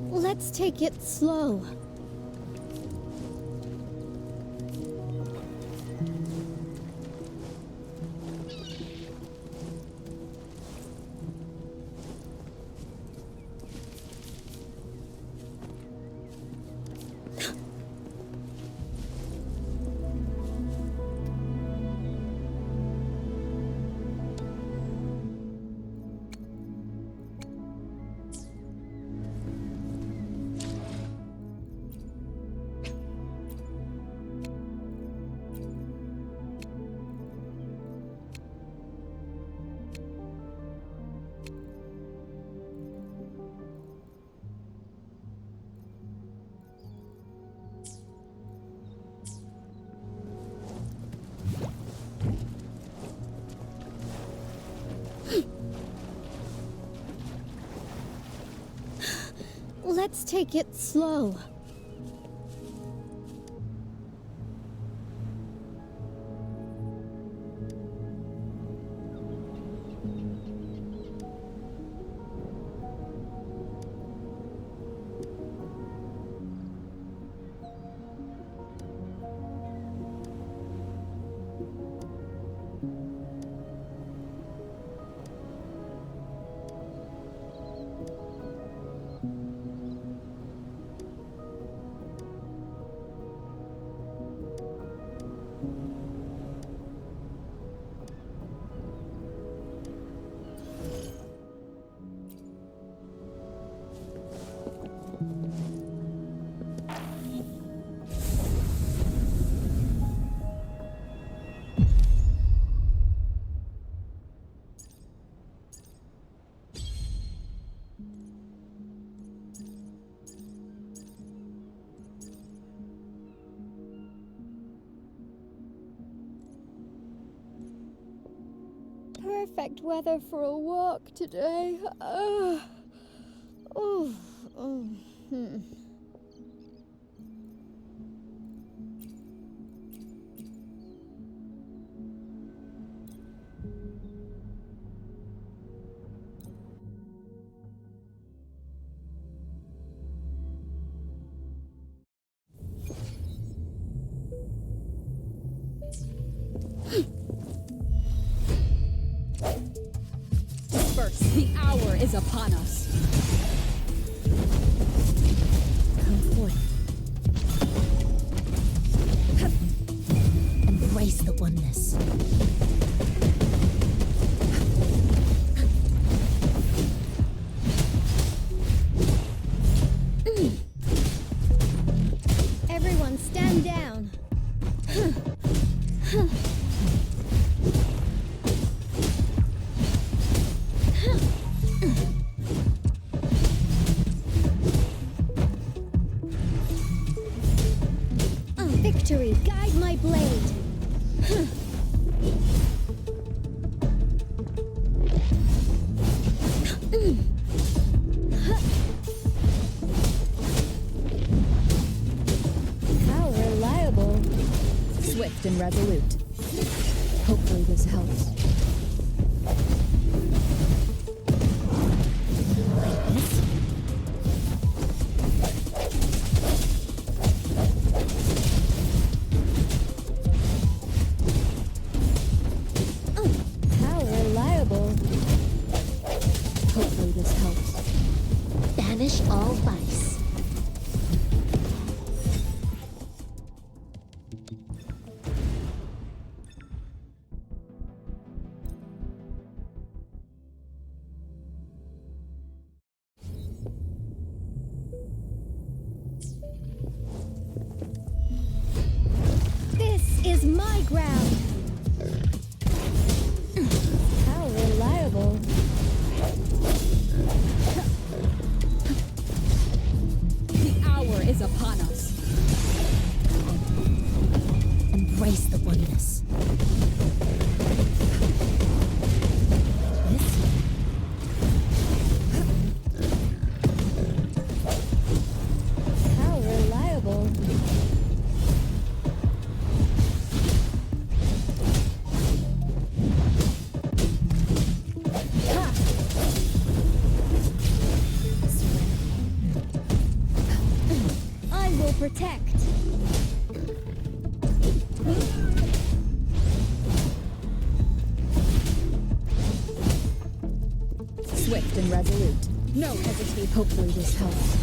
Let's take it slow. Let's take it slow. perfect weather for a walk today. Disperse. The hour is upon us. Come forth. Embrace the oneness. Everyone stand down. Victory, guide my blade. How reliable. Swift and resolute. Hopefully this helps. How reliable. Hopefully this helps. Banish all vice. This is my ground. How reliable. The hour is upon us. Embrace the oneness. How reliable. Ha! I will protect. Swift and resolute. No hesitation. Hopefully this helps.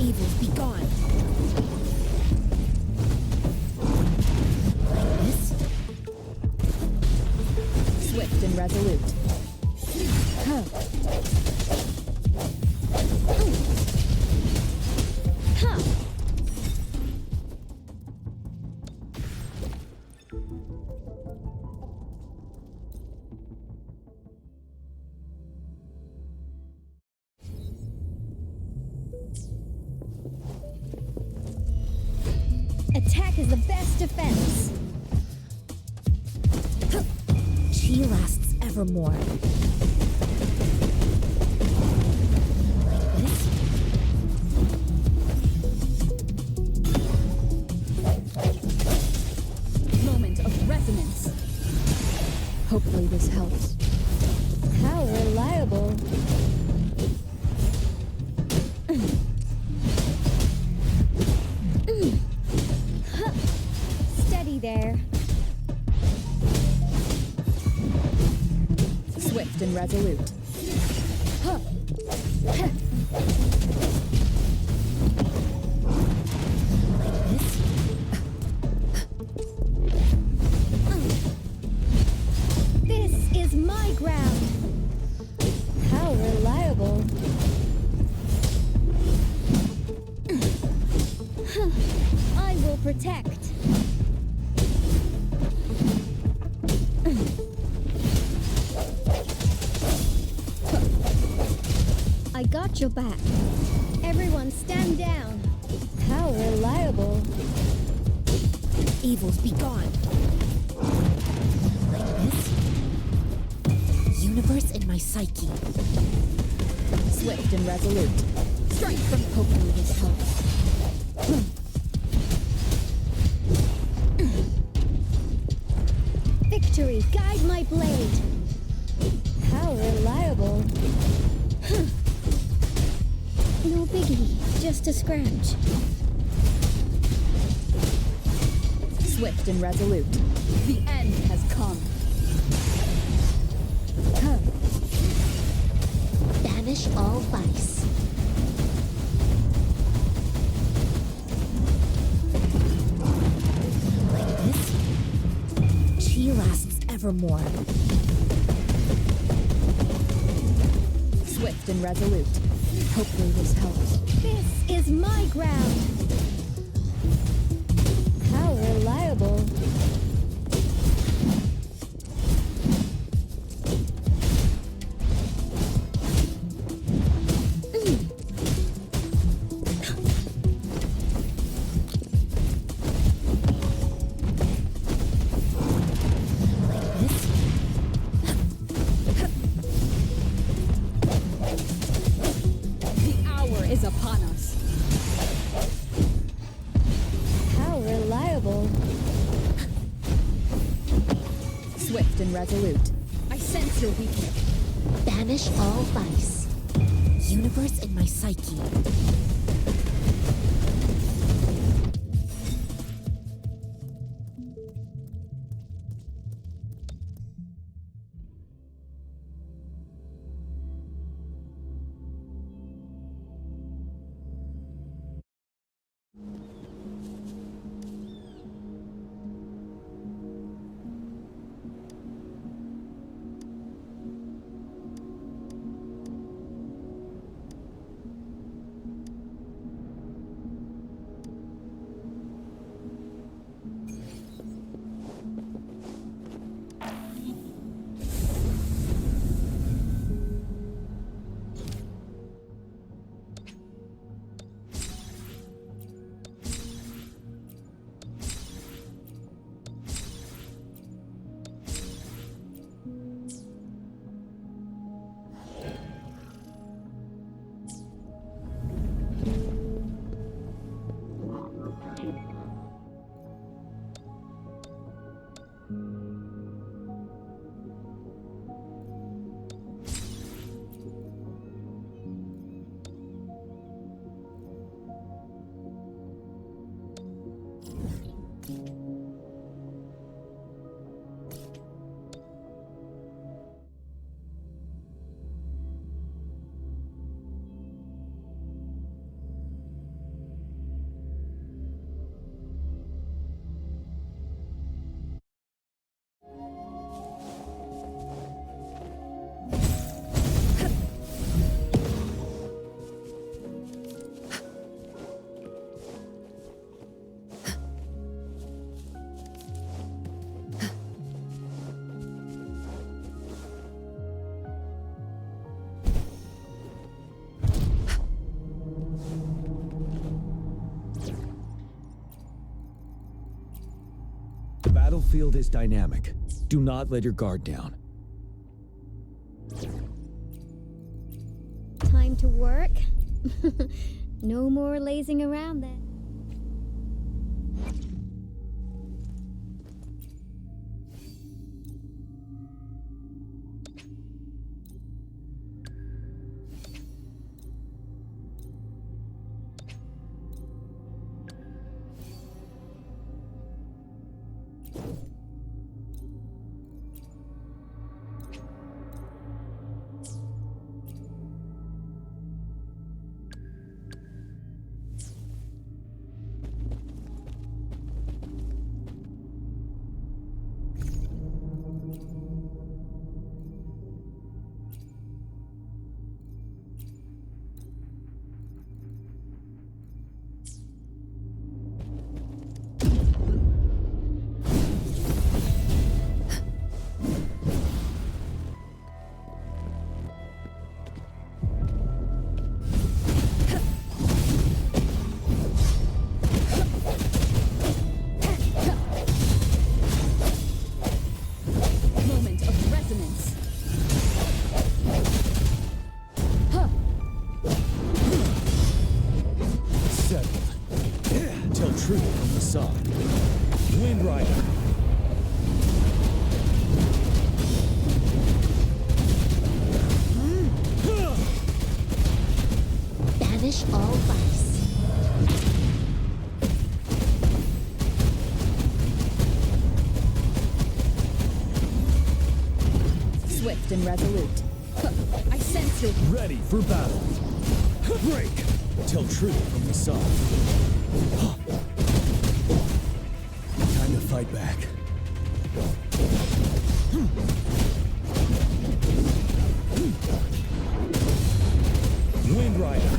Evils be gone. This? Swift and resolute. Ha! Attack is the best defense. Chi lasts evermore. This? Moment of resonance. Hopefully this helps. How reliable. Steady there. Swift and resolute. Huh. This is my ground. How reliable. I will protect. I got your back. Everyone stand down. How reliable. Evils be gone. This? universe in my psyche. Swift and resolute. Strike from hopefully this helps. Victory, guide my blade. How reliable. No biggie, just a scratch. Swift and resolute. The end has come. Banish all vice. Like this, she lasts evermore. Swift and resolute. Hopefully this helps. This is my ground. How reliable. The hour is upon us. How reliable. Swift and resolute. I sense your weakness. Banish all vice. Universe in my psyche. The battlefield is dynamic. Do not let your guard down. Time to work. No more lazing around then. Wind Rider. Banish all vice. Swift and resolute. I sense you're Ready for battle. Break! Tell truth from the sun. Time to fight back. Wind Rider.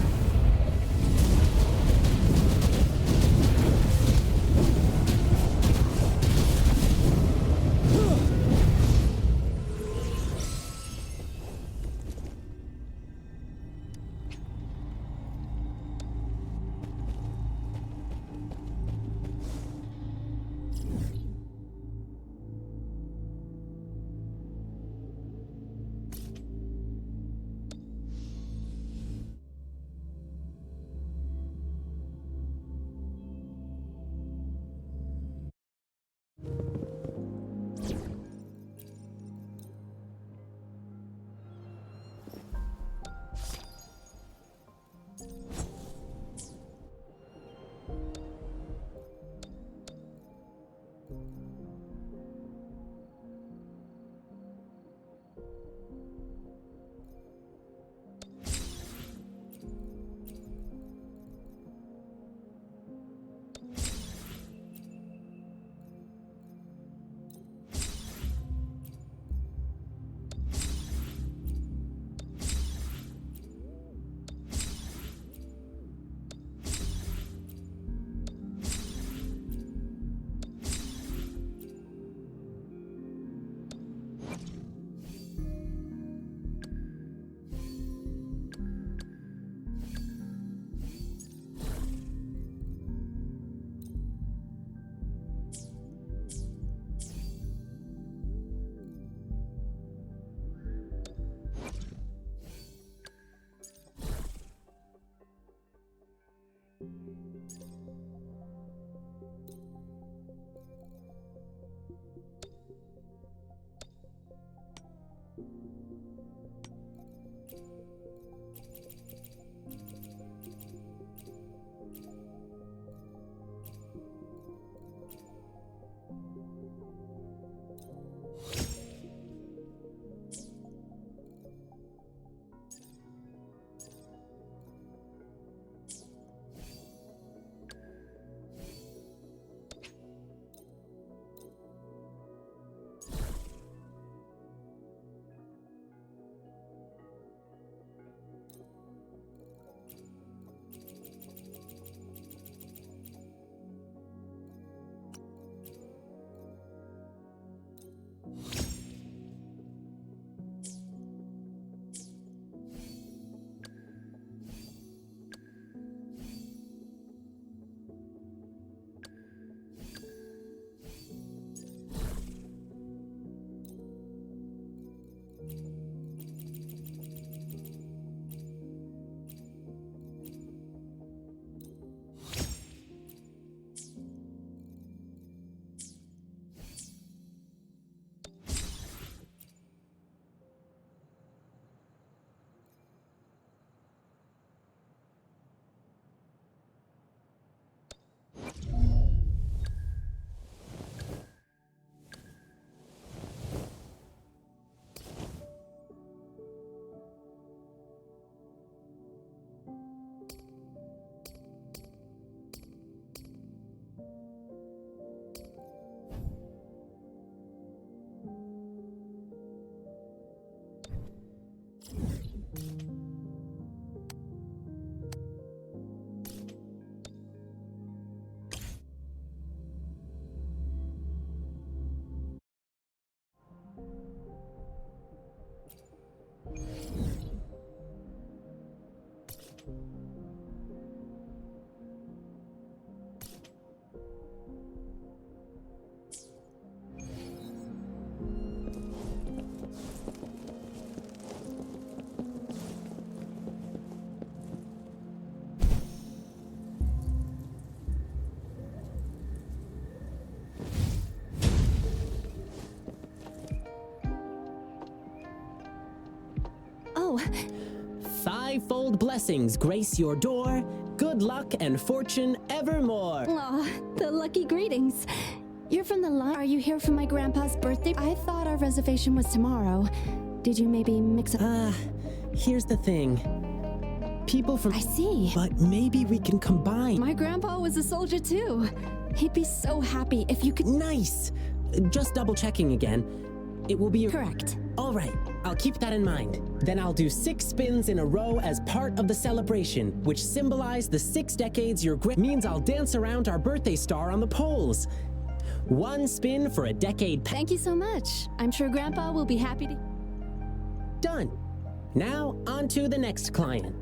now. Fivefold blessings grace your door. Good luck and fortune evermore. Aw, the lucky greetings. You're from the line. Are you here for my grandpa's birthday? I thought our reservation was tomorrow. Did you maybe mix up? Here's the thing. People from... I see. But maybe we can combine. My grandpa was a soldier too. He'd be so happy if you could... Nice! Just double checking again. It will be... Correct. All right, I'll keep that in mind. Then I'll do 6 spins in a row as part of the celebration, which symbolize the 6 decades your means I'll dance around our birthday star on the poles. 1 spin for a decade. Thank you so much. I'm sure Grandpa will be happy to... Done. Now, on to the next client.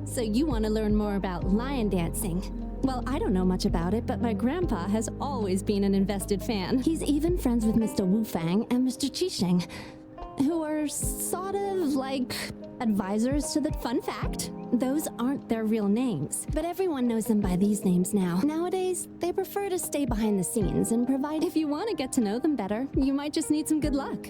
So you want to learn more about lion dancing? Well, I don't know much about it, but my grandpa has always been an invested fan. He's even friends with Mr. Wu Fang and Mr. Qixing, who are sort of like advisors to the... Fun fact, those aren't their real names, but everyone knows them by these names now. Nowadays, they prefer to stay behind the scenes and provide... If you want to get to know them better, you might just need some good luck.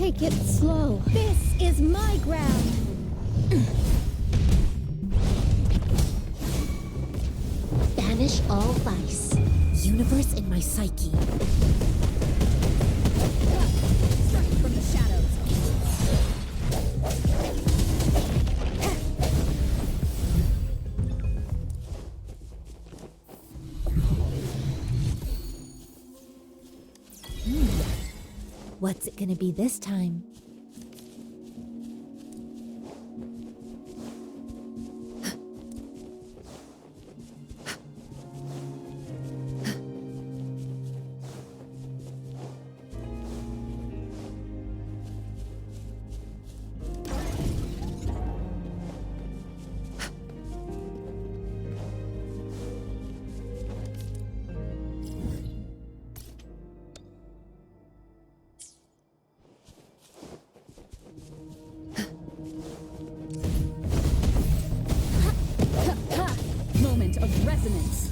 Take it slow. This is my ground. Banish all vice. Universe in my psyche. Strike from the shadows. What's it gonna be this time? Moment of resonance.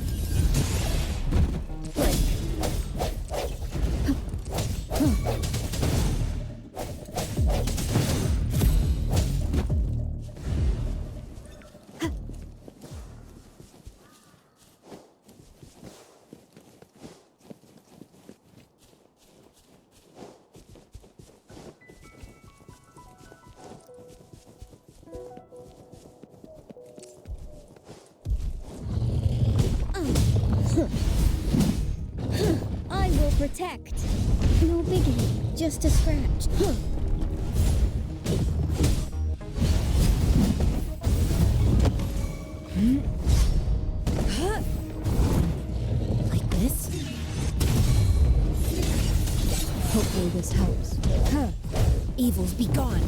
I will protect. No biggie, just a scratch. Like this? Hopefully this helps. Evils be gone.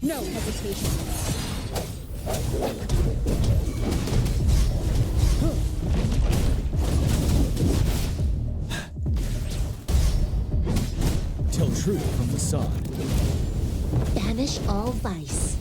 No hesitation. Tell truth from facade. Banish all vice.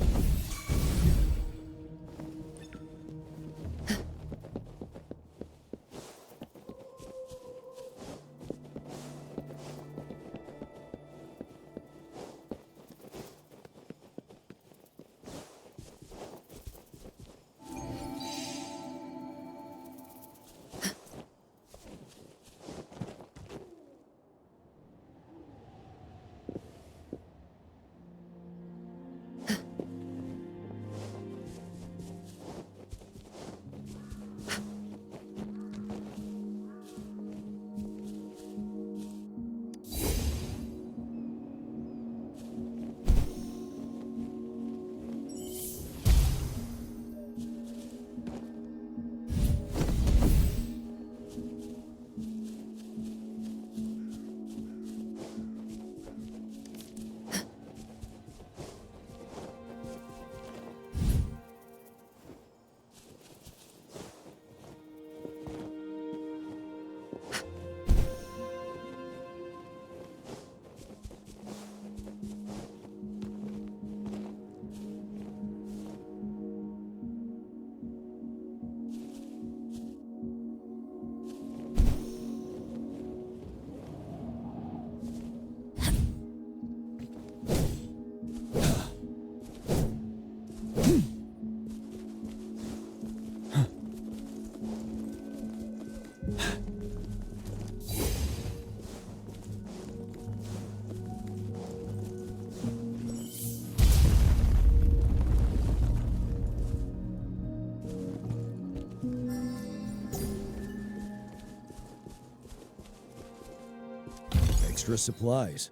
Extra supplies.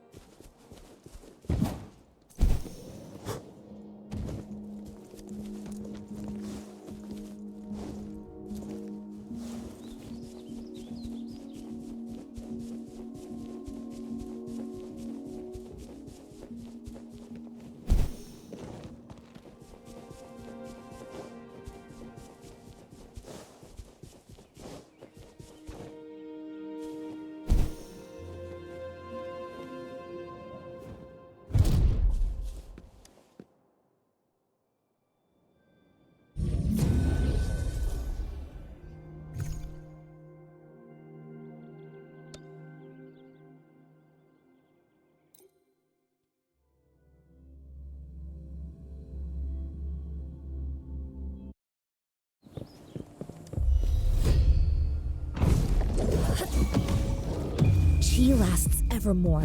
Chi lasts evermore.